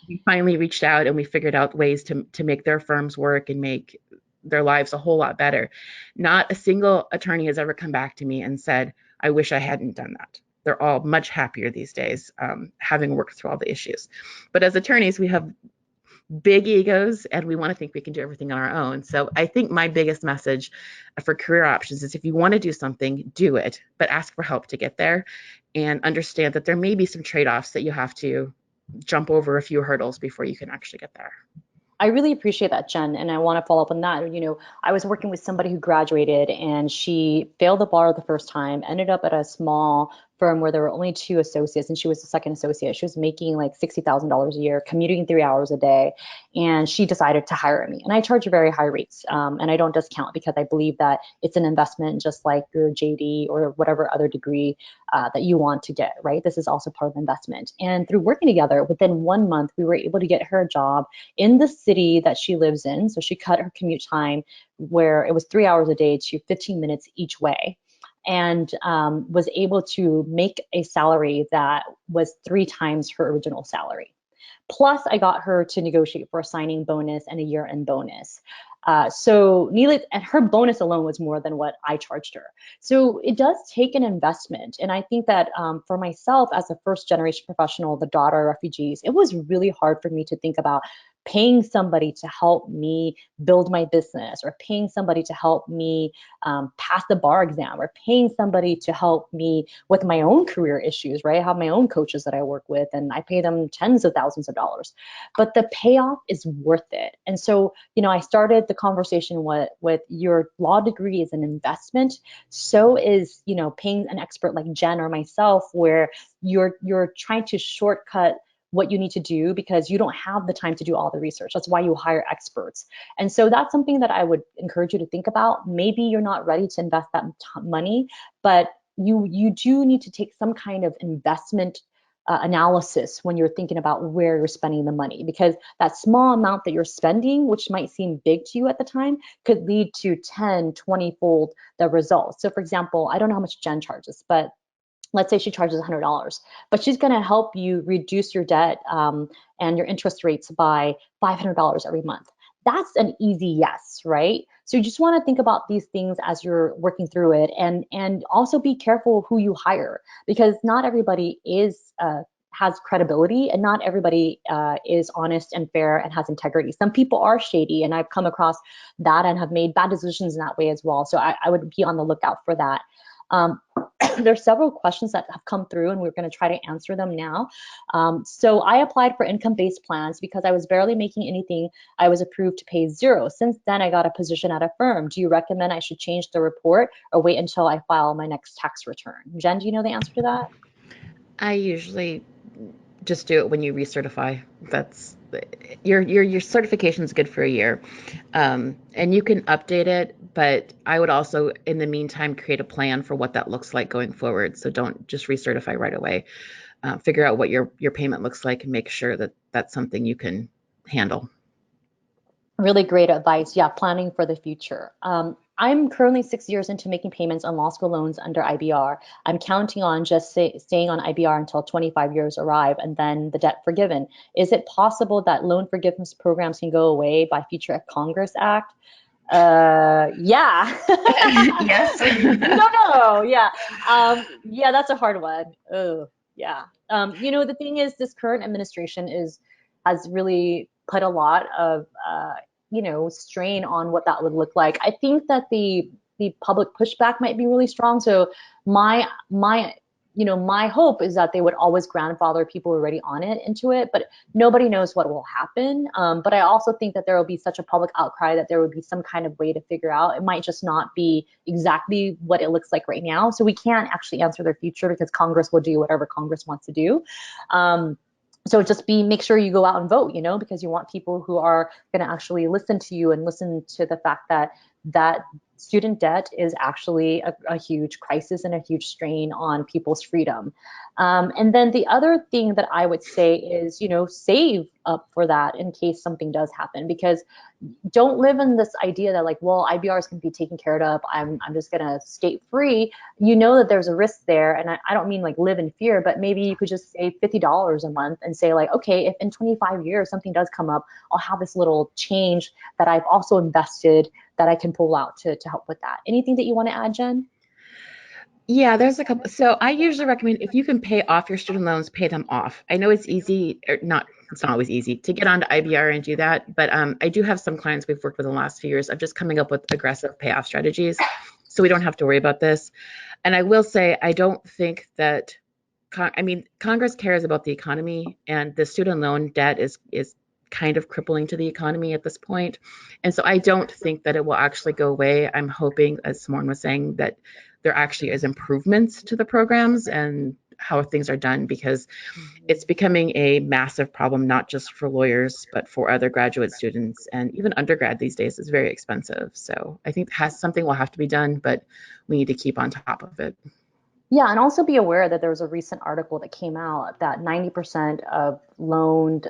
we finally reached out and we figured out ways to make their firms work and make their lives a whole lot better. Not a single attorney has ever come back to me and said, I wish I hadn't done that. They're all much happier these days, having worked through all the issues. But as attorneys, we have big egos and we want to think we can do everything on our own. So I think my biggest message for career options is if you want to do something, do it, but ask for help to get there and understand that there may be some trade-offs that you have to jump over a few hurdles before you can actually get there. I really appreciate that, Jen, and I want to follow up on that. I was working with somebody who graduated and she failed the bar the first time, ended up at a small firm where there were only 2 associates and she was the second associate. She was making like $60,000 a year, commuting 3 hours a day, and she decided to hire me. And I charge very high rates, and I don't discount because I believe that it's an investment just like your JD or whatever other degree that you want to get, right? This is also part of the investment. And through working together, within 1 month, we were able to get her a job in the city that she lives in. So she cut her commute time where it was 3 hours a day to 15 minutes each way, and was able to make a salary that was 3 times her original salary. Plus, I got her to negotiate for a signing bonus and a year-end bonus. And her bonus alone was more than what I charged her. So it does take an investment. And I think that for myself as a first generation professional, the daughter of refugees, it was really hard for me to think about paying somebody to help me build my business, or paying somebody to help me pass the bar exam, or paying somebody to help me with my own career issues, right? I have my own coaches that I work with and I pay them tens of thousands of dollars, but the payoff is worth it. And so, I started the conversation with your law degree is an investment. So is, paying an expert like Jen or myself, where you're trying to shortcut what you need to do because you don't have the time to do all the research. That's why you hire experts. And so that's something that I would encourage you to think about. Maybe you're not ready to invest that money, but you do need to take some kind of investment analysis when you're thinking about where you're spending the money, because that small amount that you're spending, which might seem big to you at the time, could lead to 10, 20-fold the results. So for example, I don't know how much Jen charges, but let's say she charges $100, but she's going to help you reduce your debt and your interest rates by $500 every month. That's an easy yes, right? So you just want to think about these things as you're working through it, and also be careful who you hire, because not everybody has credibility, and not everybody is honest and fair and has integrity. Some people are shady, and I've come across that and have made bad decisions in that way as well. So I would be on the lookout for that. There's several questions that have come through and we're going to try to answer them now. So I applied for income-based plans because I was barely making anything. I was approved to pay $0. Since then, I got a position at a firm. Do you recommend I should change the report or wait until I file my next tax return? Jen, do you know the answer to that? I usually just do it when you recertify. That's your certification is good for a year, and you can update it. But I would also, in the meantime, create a plan for what that looks like going forward. So don't just recertify right away. Figure out what your payment looks like and make sure that that's something you can handle. Really great advice. Yeah, planning for the future. I'm currently 6 years into making payments on law school loans under IBR. I'm counting on just staying on IBR until 25 years arrive and then the debt forgiven. Is it possible that loan forgiveness programs can go away by future Congress Act? Yeah. Yes. No. Yeah. Yeah, that's a hard one. Oh, yeah. The thing is, this current administration has really put a lot of strain on what that would look like. I think that the public pushback might be really strong. So my hope is that they would always grandfather people already on it into it, but nobody knows what will happen. But I also think that there will be such a public outcry that there would be some kind of way to figure out. It might just not be exactly what it looks like right now. So we can't actually answer their future because Congress will do whatever Congress wants to do. So just make sure you go out and vote, because you want people who are going to actually listen to you and listen to the fact that student debt is actually a huge crisis and a huge strain on people's freedom. And then the other thing that I would say is, save up for that in case something does happen, because don't live in this idea that like, well, IBR is going to be taken care of. I'm just going to skate free. You know that there's a risk there. And I don't mean like live in fear, but maybe you could just save $50 a month and say like, okay, if in 25 years something does come up, I'll have this little change that I've also invested that I can pull out to help with that. Anything that you want to add, Jen? Yeah, there's a couple. So I usually recommend if you can pay off your student loans, pay them off. I know it's easy, or not, it's not always easy to get onto IBR and do that, but I do have some clients we've worked with in the last few years of just coming up with aggressive payoff strategies, so we don't have to worry about this. And I will say, I don't think that, Congress cares about the economy, and the student loan debt is kind of crippling to the economy at this point. And so I don't think that it will actually go away. I'm hoping, as Samorn was saying, that there actually is improvements to the programs and how things are done, because it's becoming a massive problem, not just for lawyers, but for other graduate students, and even undergrad these days is very expensive. So I think something will have to be done, but we need to keep on top of it. Yeah, and also be aware that there was a recent article that came out that 90% of loaned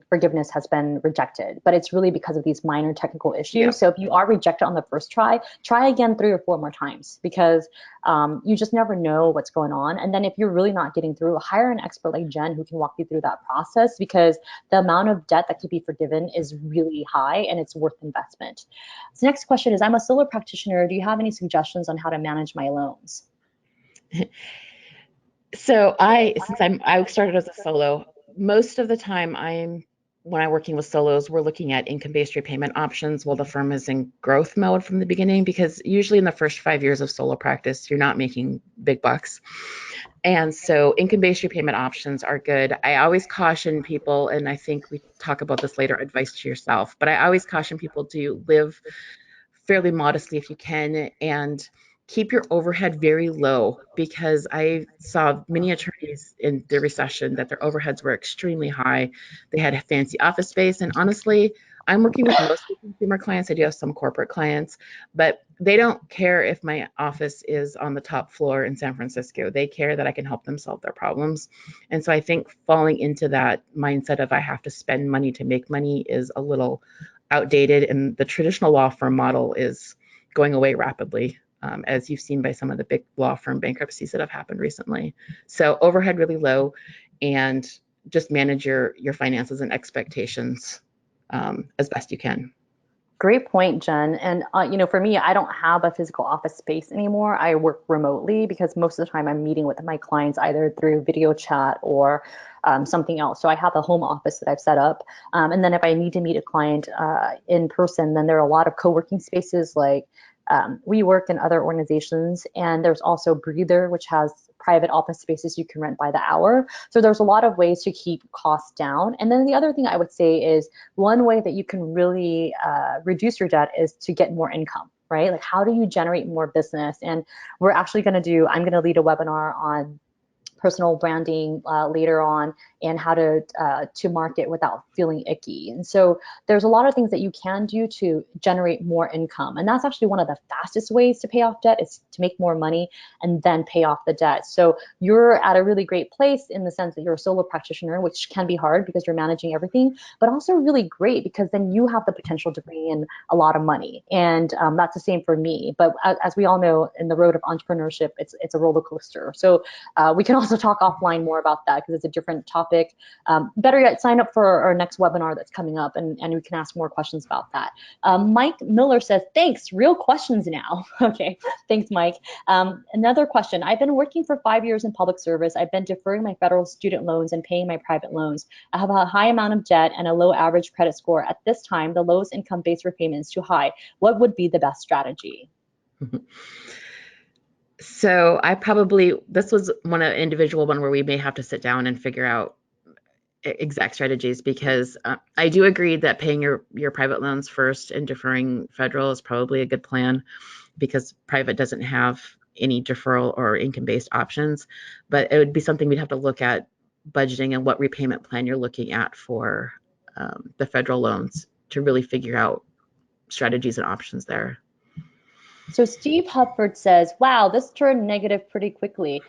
forgiveness has been rejected, but it's really because of these minor technical issues. Yeah. So if you are rejected on the first try again 3 or 4 more times, because you just never know what's going on. And then if you're really not getting through, hire an expert like Jen who can walk you through that process, because the amount of debt that could be forgiven is really high and it's worth investment. So next question is, I'm a solo practitioner. Do you have any suggestions on how to manage my loans? So I started as a solo, most of the time when I'm working with solos, we're looking at income-based repayment options while the firm is in growth mode from the beginning, because usually in the first 5 years of solo practice, you're not making big bucks. And so income-based repayment options are good. I always caution people, and I think we talk about this later, advice to yourself, but I always caution people to live fairly modestly if you can, and keep your overhead very low, because I saw many attorneys in the recession that their overheads were extremely high. They had a fancy office space, and honestly, I'm working with mostly consumer clients. I do have some corporate clients, but they don't care if my office is on the top floor in San Francisco. They care that I can help them solve their problems. And so I think falling into that mindset of I have to spend money to make money is a little outdated, and the traditional law firm model is going away rapidly, as you've seen by some of the big law firm bankruptcies that have happened recently. So overhead really low, and just manage your finances and expectations as best you can. Great point, Jen. And for me, I don't have a physical office space anymore. I work remotely because most of the time I'm meeting with my clients either through video chat or something else. So I have a home office that I've set up. And then if I need to meet a client in person, then there are a lot of co-working spaces like WeWork and other organizations. And there's also Breather, which has private office spaces you can rent by the hour. So there's a lot of ways to keep costs down. And then the other thing I would say is one way that you can really reduce your debt is to get more income, right? Like, how do you generate more business? And I'm going to lead a webinar on personal branding later on, and how to market without feeling icky. And so there's a lot of things that you can do to generate more income. And that's actually one of the fastest ways to pay off debt, is to make more money and then pay off the debt. So you're at a really great place in the sense that you're a solo practitioner, which can be hard because you're managing everything, but also really great because then you have the potential to bring in a lot of money. And that's the same for me. But as we all know, in the road of entrepreneurship, it's a roller coaster. So we can also talk offline more about that because it's a different topic. Better yet, sign up for our next webinar that's coming up, and we can ask more questions about that. Mike Miller says, thanks, real questions now. Okay, thanks, Mike. Another question, I've been working for 5 years in public service. I've been deferring my federal student loans and paying my private loans. I have a high amount of debt and a low average credit score. At this time, the lowest income-based repayment is too high. What would be the best strategy? So this was one individual one where we may have to sit down and figure out exact strategies, because I do agree that paying your private loans first and deferring federal is probably a good plan, because private doesn't have any deferral or income-based options. But it would be something we'd have to look at budgeting and what repayment plan you're looking at for the federal loans to really figure out strategies and options there. So Steve Hupford says, wow, this turned negative pretty quickly.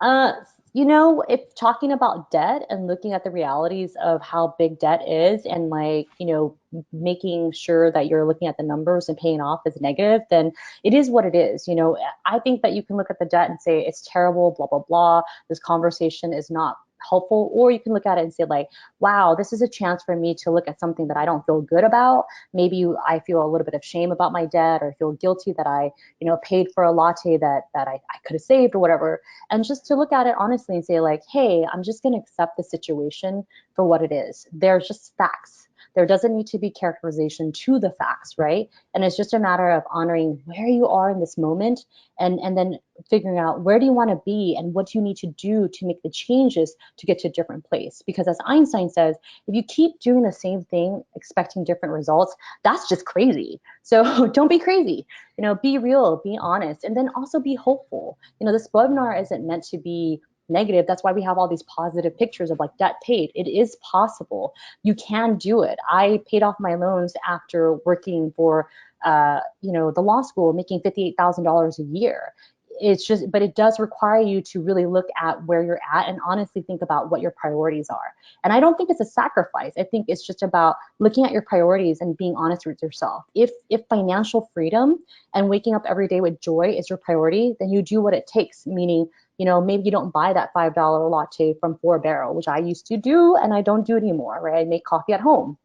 Uh, you know, if talking about debt and looking at the realities of how big debt is and like, you know, making sure that you're looking at the numbers and paying off as negative, then it is what it is. You know, I think that you can look at the debt and say it's terrible, blah, blah, blah. This conversation is not helpful. Or you can look at it and say like, wow, this is a chance for me to look at something that I don't feel good about. Maybe I feel a little bit of shame about my debt or feel guilty that I, you know, paid for a latte that I could have saved or whatever. And just to look at it honestly and say like, hey, I'm just going to accept the situation for what it is. There's just facts. There doesn't need to be characterization to the facts, right? And it's just a matter of honoring where you are in this moment and then figuring out where do you want to be and what do you need to do to make the changes to get to a different place. Because as Einstein says, if you keep doing the same thing, expecting different results, that's just crazy. So don't be crazy. You know, be real, be honest, and then also be hopeful. You know, this webinar isn't meant to be negative. That's why we have all these positive pictures of like debt paid. It is possible. You can do it. I paid off my loans after working for, you know, the law school, making $58,000 a year. It's just, but it does require you to really look at where you're at and honestly think about what your priorities are. And I don't think it's a sacrifice. I think it's just about looking at your priorities and being honest with yourself. If financial freedom and waking up every day with joy is your priority, then you do what it takes, meaning, you know, maybe you don't buy that $5 latte from Four Barrel, which I used to do and I don't do anymore, right? I make coffee at home.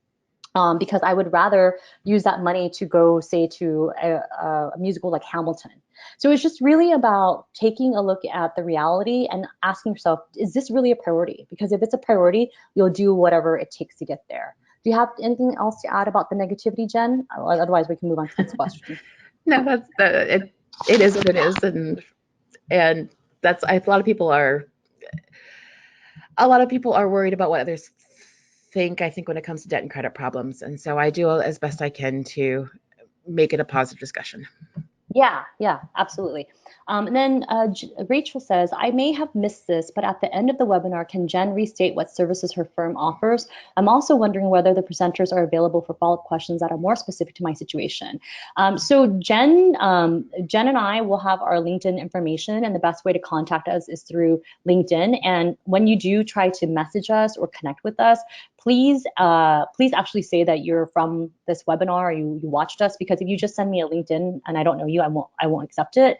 Because I would rather use that money to go, say, to a musical like Hamilton. So it's just really about taking a look at the reality and asking yourself, is this really a priority? Because if it's a priority, you'll do whatever it takes to get there. Do you have anything else to add about the negativity, Jen? Otherwise, we can move on to this question. No, that's it is what it is, and that's a lot of people are worried about what others think. I think when it comes to debt and credit problems, and so I do as best I can to make it a positive discussion. Yeah, absolutely. And then Rachel says, I may have missed this, but at the end of the webinar, can Jen restate what services her firm offers? I'm also wondering whether the presenters are available for follow-up questions that are more specific to my situation. So Jen and I will have our LinkedIn information, and the best way to contact us is through LinkedIn. And when you do try to message us or connect with us, please actually say that you're from this webinar or you watched us, because if you just send me a LinkedIn and I don't know you, I won't accept it,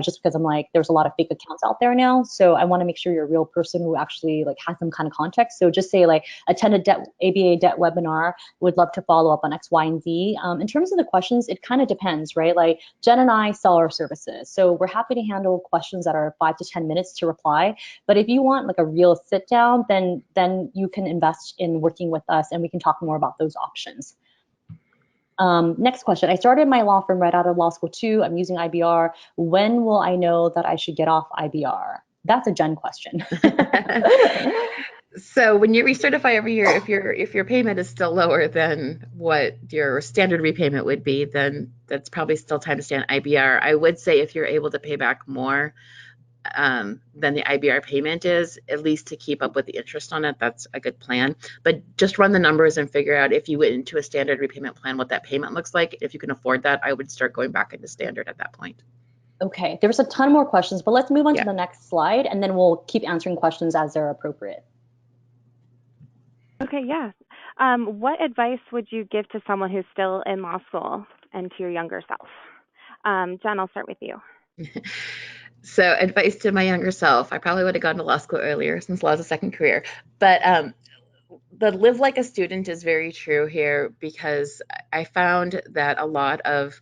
just because I'm like, there's a lot of fake accounts out there now. So I want to make sure you're a real person who actually like has some kind of context. So just say like, attended ABA debt webinar, would love to follow up on X, Y, and Z. In terms of the questions, it kind of depends, right? Like Jen and I sell our services. So we're happy to handle questions that are 5 to 10 minutes to reply. But if you want like a real sit down, then you can invest in working with us and we can talk more about those options. Next question. I started my law firm right out of law school too. I'm using IBR. When will I know that I should get off IBR? That's a Jen question. So when you recertify every year, if your payment is still lower than what your standard repayment would be, then that's probably still time to stay on IBR. I would say if you're able to pay back more than the IBR payment is, at least to keep up with the interest on it, that's a good plan. But just run the numbers and figure out if you went into a standard repayment plan, what that payment looks like. If you can afford that, I would start going back into standard at that point. Okay, there's a ton more questions, but let's move on to the next slide and then we'll keep answering questions as they're appropriate. Okay, yeah. What advice would you give to someone who's still in law school and to your younger self? Jen, I'll start with you. So advice to my younger self, I probably would have gone to law school earlier since law is a second career. But the live like a student is very true here, because I found that a lot of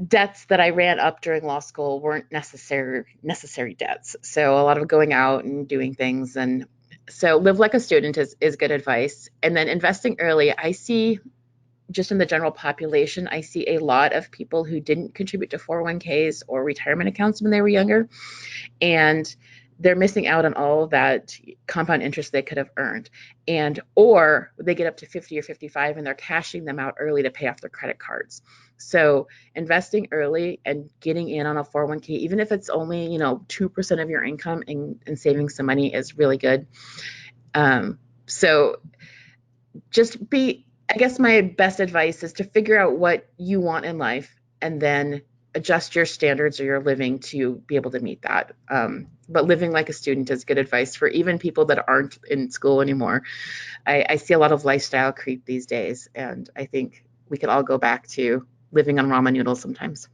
debts that I ran up during law school weren't necessary debts. So a lot of going out and doing things. And so live like a student is good advice. And then investing early, I see just in the general population, I see a lot of people who didn't contribute to 401ks or retirement accounts when they were younger, and they're missing out on all of that compound interest they could have earned. Or they get up to 50 or 55 and they're cashing them out early to pay off their credit cards. So investing early and getting in on a 401k, even if it's only 2% of your income, and saving some money is really good. So just I guess my best advice is to figure out what you want in life and then adjust your standards or your living to be able to meet that. But living like a student is good advice for even people that aren't in school anymore. I see a lot of lifestyle creep these days, and I think we could all go back to living on ramen noodles sometimes.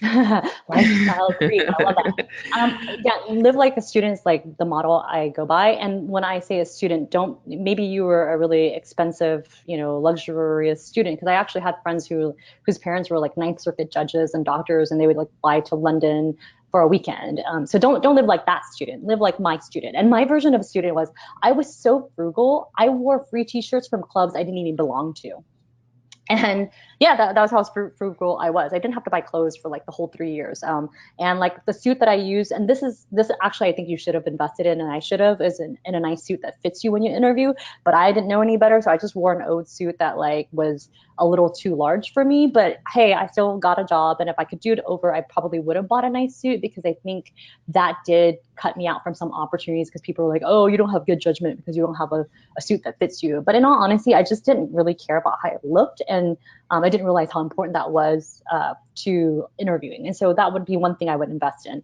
Lifestyle creep. I love that. Yeah, live like a student is like the model I go by. And when I say a student, don't, maybe you were a really expensive, luxurious student. Because I actually had friends whose parents were like Ninth Circuit judges and doctors, and they would like fly to London for a weekend. So don't live like that student. Live like my student. And my version of a student was I was so frugal. I wore free t-shirts from clubs I didn't even belong to. And yeah, that was how frugal I was. I didn't have to buy clothes for like the whole 3 years. And like the suit that I use, and this actually I think you should have invested in, and I should have, is in a nice suit that fits you when you interview. But I didn't know any better, so I just wore an old suit that like was a little too large for me. But hey, I still got a job, and if I could do it over, I probably would have bought a nice suit, because I think that did cut me out from some opportunities, because people were like, oh, you don't have good judgment because you don't have a suit that fits you. But in all honesty, I just didn't really care about how it looked, and I didn't realize how important that was to interviewing. And so that would be one thing I would invest in.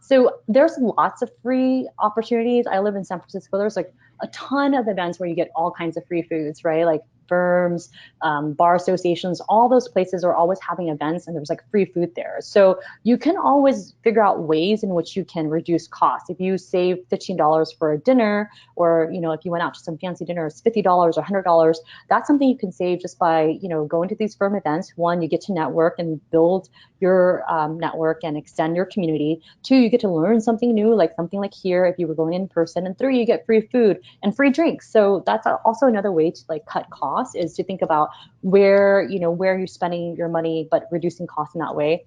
So there's lots of free opportunities. I live in San Francisco. There's like a ton of events where you get all kinds of free foods, right? Like firms, bar associations, all those places are always having events, and there's like free food there. So you can always figure out ways in which you can reduce costs. If you save $15 for a dinner, or if you went out to some fancy dinner, it's $50 or $100. That's something you can save just by going to these firm events. One, you get to network and build your network and extend your community. Two, you get to learn something new, like something like here if you were going in person. And three, you get free food and free drinks. So that's also another way to like cut costs, is to think about where you're spending your money, but reducing costs in that way.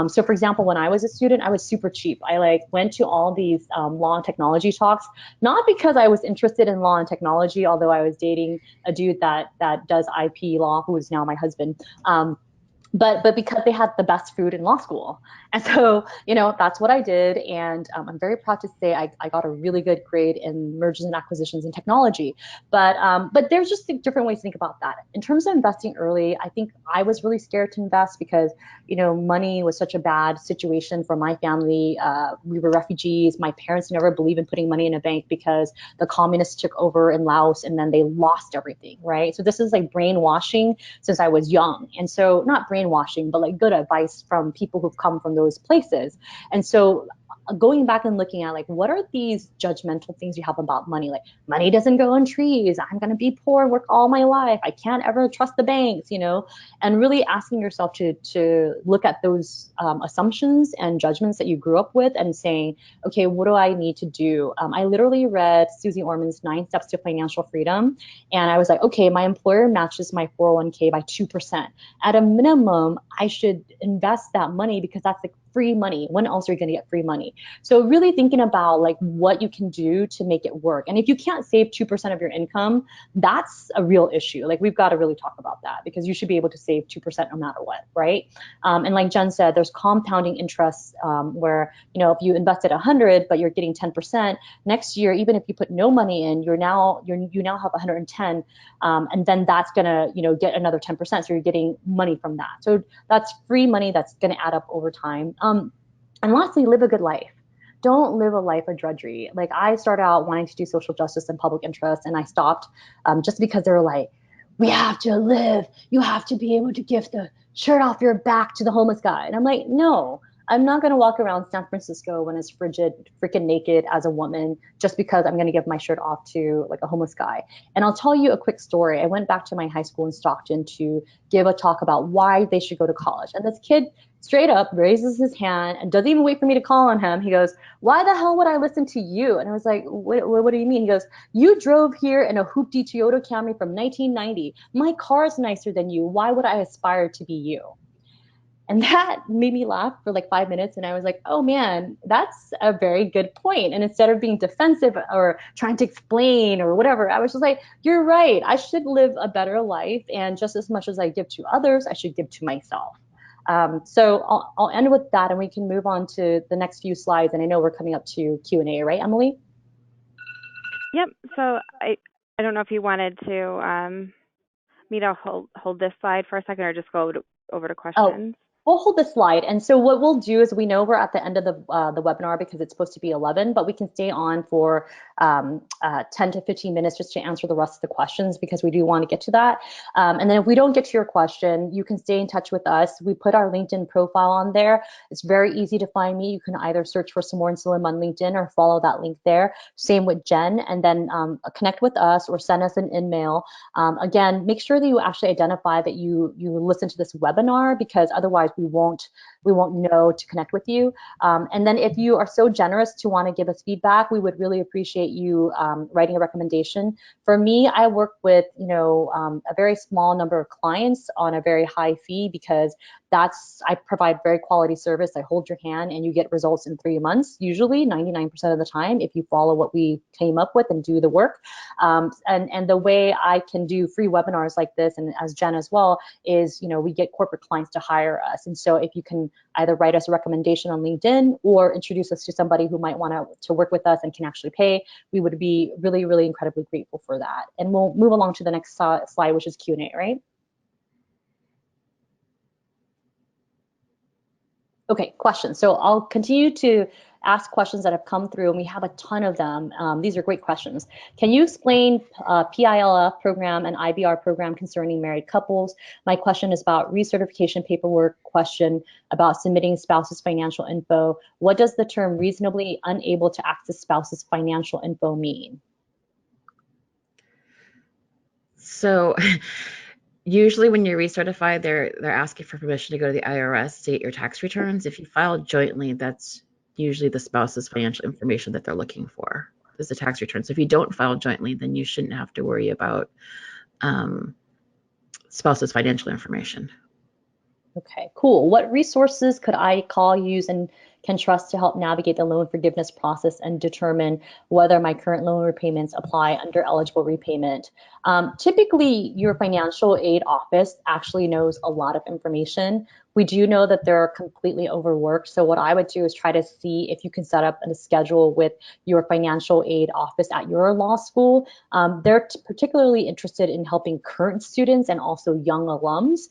So for example, when I was a student, I was super cheap. I like went to all these law and technology talks, not because I was interested in law and technology, although I was dating a dude that does IP law, who is now my husband. But because they had the best food in law school. And so, that's what I did. And I'm very proud to say I got a really good grade in mergers and acquisitions and technology. But there's just different ways to think about that. In terms of investing early, I think I was really scared to invest because, money was such a bad situation for my family. We were refugees. My parents never believed in putting money in a bank because the communists took over in Laos and then they lost everything, right? So this is like brainwashing since I was young. And so not brainwashing, but like good advice from people who've come from those places. And so going back and looking at like, what are these judgmental things you have about money? Like, money doesn't grow on trees. I'm going to be poor and work all my life. I can't ever trust the banks, and really asking yourself to look at those assumptions and judgments that you grew up with and saying, okay, what do I need to do? I literally read Susie Orman's 9 Steps to Financial Freedom. And I was like, okay, my employer matches my 401k by 2%. At a minimum, I should invest that money because that's like free money. When else are you going to get free money? So really thinking about like what you can do to make it work. And if you can't save 2% of your income, that's a real issue. Like we've got to really talk about that, because you should be able to save 2% no matter what, right? And like Jen said, there's compounding interest where, if you invested 100, but you're getting 10%, next year, even if you put no money in, you now have 110, and then that's gonna, get another 10%. So you're getting money from that. So that's free money that's gonna add up over time. And lastly, live a good life. Don't live a life of drudgery. Like I started out wanting to do social justice and public interest, and I stopped just because they were like, we have to live. You have to be able to give the shirt off your back to the homeless guy. And I'm like, no, I'm not going to walk around San Francisco when it's frigid, freaking naked as a woman just because I'm going to give my shirt off to like a homeless guy. And I'll tell you a quick story. I went back to my high school in Stockton to give a talk about why they should go to college. And this kid straight up raises his hand and doesn't even wait for me to call on him. He goes, why the hell would I listen to you? And I was like, what do you mean? He goes, you drove here in a hoopty Toyota Camry from 1990. My car is nicer than you. Why would I aspire to be you? And that made me laugh for like 5 minutes. And I was like, oh man, that's a very good point. And instead of being defensive or trying to explain or whatever, I was just like, you're right. I should live a better life. And just as much as I give to others, I should give to myself. So I'll end with that, and we can move on to the next few slides. And I know we're coming up to Q&A, right, Emily? Yep. So I don't know if you wanted to me to hold this slide for a second or just go over to Oh, questions. We'll hold the slide. And so what we'll do is we know we're at the end of the webinar because it's supposed to be 11, but we can stay on for 10 to 15 minutes just to answer the rest of the questions because we do want to get to that. And then if we don't get to your question, you can stay in touch with us. We put our LinkedIn profile on there. It's very easy to find me. You can either search for Samorn Selim on LinkedIn or follow that link there. Same with Jen, and then connect with us or send us an email. Again, make sure that you actually identify that you listen to this webinar because otherwise we won't know to connect with you. And then if you are so generous to want to give us feedback, we would really appreciate you writing a recommendation. For me, I work with a very small number of clients on a very high fee because I provide very quality service. I hold your hand and you get results in 3 months, usually 99% of the time, if you follow what we came up with and do the work. And the way I can do free webinars like this, and as Jen as well, is we get corporate clients to hire us. And so if you can either write us a recommendation on LinkedIn or introduce us to somebody who might want to work with us and can actually pay, we would be really, really incredibly grateful for that. And we'll move along to the next slide, which is Q&A, right? Okay, questions. So I'll continue to ask questions that have come through, and we have a ton of them. These are great questions. Can you explain PILF program and IBR program concerning married couples? My question is about recertification paperwork, question about submitting spouse's financial info. What does the term reasonably unable to access spouse's financial info mean? So usually when you're recertified, they're asking for permission to go to the IRS, state your tax returns. If you file jointly, that's usually the spouse's financial information that they're looking for, is the tax return. So if you don't file jointly, then you shouldn't have to worry about spouse's financial information. Okay, cool. What resources could I call, use, and can trust to help navigate the loan forgiveness process and determine whether my current loan repayments apply under eligible repayment? Typically, your financial aid office actually knows a lot of information. We do know that they're completely overworked. So what I would do is try to see if you can set up a schedule with your financial aid office at your law school. They're particularly interested in helping current students and also young alums.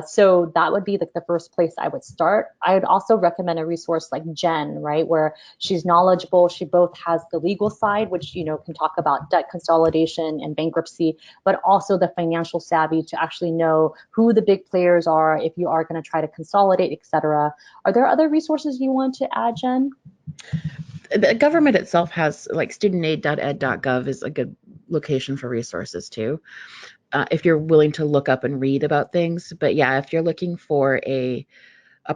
So that would be like the first place I would start. I would also recommend a resource like Jen, right, where she's knowledgeable. She both has the legal side, which can talk about debt consolidation and bankruptcy, but also the financial savvy to actually know who the big players are if you are going to try to consolidate, etc. Are there other resources you want to add, Jen? The government itself has, like, studentaid.ed.gov is a good location for resources too, if you're willing to look up and read about things. But yeah, if you're looking for a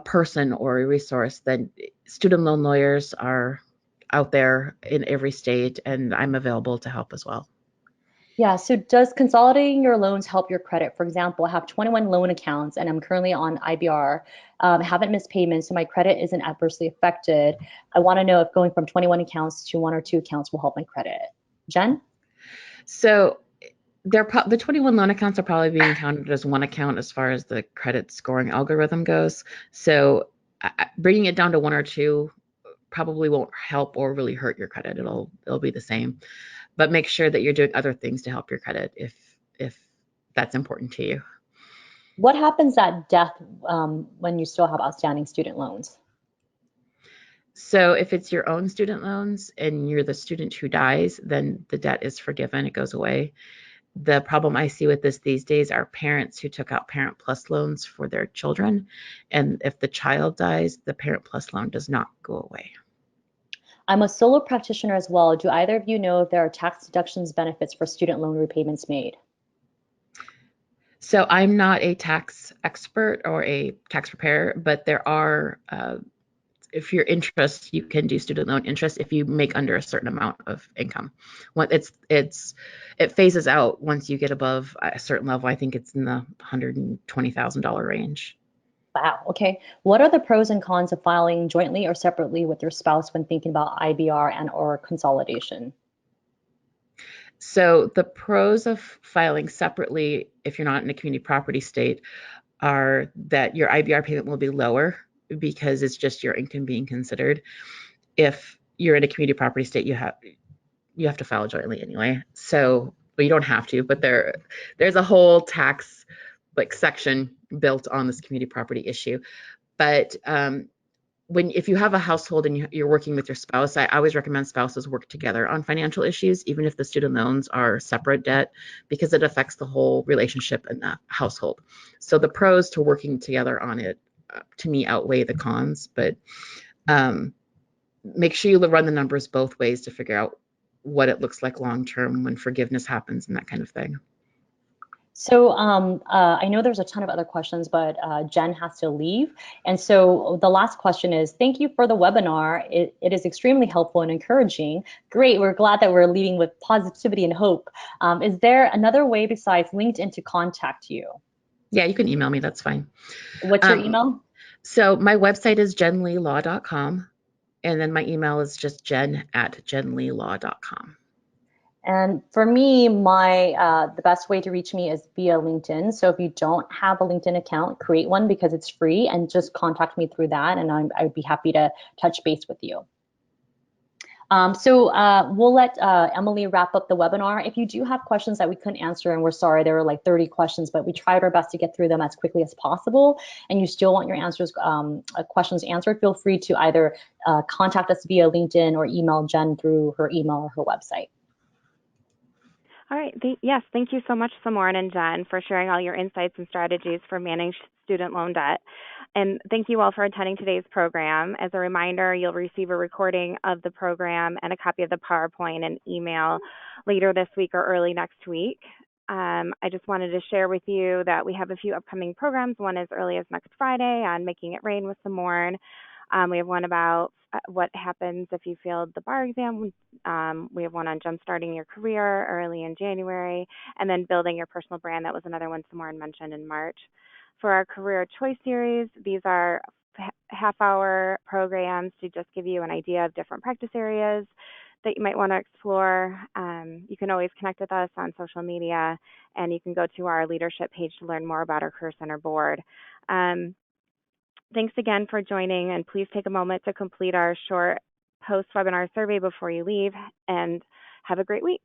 person or a resource, then student loan lawyers are out there in every state, and I'm available to help as well. Yeah, so does consolidating your loans help your credit? For example, I have 21 loan accounts and I'm currently on IBR, haven't missed payments, so my credit isn't adversely affected. I want to know if going from 21 accounts to 1 or 2 accounts will help my credit. Jen? So the 21 loan accounts are probably being counted as one account as far as the credit scoring algorithm goes. So bringing it down to 1 or 2 probably won't help or really hurt your credit. It'll be the same. But make sure that you're doing other things to help your credit if that's important to you. What happens at death when you still have outstanding student loans? So if it's your own student loans and you're the student who dies, then the debt is forgiven. It goes away. The problem I see with this these days are parents who took out Parent Plus loans for their children. And if the child dies, the Parent Plus loan does not go away. I'm a solo practitioner as well. Do either of you know if there are tax deductions benefits for student loan repayments made? So I'm not a tax expert or a tax preparer, but there are, if you're interested, you can do student loan interest if you make under a certain amount of income. It phases out once you get above a certain level. I think it's in the $120,000 range. Wow, okay. What are the pros and cons of filing jointly or separately with your spouse when thinking about IBR and or consolidation? So the pros of filing separately, if you're not in a community property state, are that your IBR payment will be lower because it's just your income being considered. If you're in a community property state, you have to file jointly anyway. So, well, you don't have to, but there's a whole tax section built on this community property issue. But if you have a household and you're working with your spouse, I always recommend spouses work together on financial issues, even if the student loans are separate debt, because it affects the whole relationship in the household. So the pros to working together on it, to me, outweigh the cons. But make sure you run the numbers both ways to figure out what it looks like long term when forgiveness happens and that kind of thing. So I know there's a ton of other questions, but Jen has to leave. And so the last question is, thank you for the webinar. It is extremely helpful and encouraging. Great, we're glad that we're leaving with positivity and hope. Is there another way besides LinkedIn to contact you? Yeah, you can email me, that's fine. What's your email? So my website is jenleelaw.com, and then my email is just jen@jenleelaw.com. And for me, the best way to reach me is via LinkedIn. So if you don't have a LinkedIn account, create one because it's free, and just contact me through that, and I would be happy to touch base with you. We'll let Emily wrap up the webinar. If you do have questions that we couldn't answer, and we're sorry, there were like 30 questions, but we tried our best to get through them as quickly as possible, and you still want your questions answered, feel free to either contact us via LinkedIn or email Jen through her email or her website. All right. Yes, thank you so much, Samorn and Jen, for sharing all your insights and strategies for managing student loan debt. And thank you all for attending today's program. As a reminder, you'll receive a recording of the program and a copy of the PowerPoint and email later this week or early next week. I just wanted to share with you that we have a few upcoming programs. One as early as next Friday on Making It Rain with Samorn. We have one about what happens if you failed the bar exam. We have one on jumpstarting your career early in January, and then building your personal brand. That was another one Samorn mentioned in March. For our career choice series, these are half-hour programs to just give you an idea of different practice areas that you might want to explore. You can always connect with us on social media, and you can go to our leadership page to learn more about our Career Center board. Thanks again for joining, and please take a moment to complete our short post-webinar survey before you leave, and have a great week.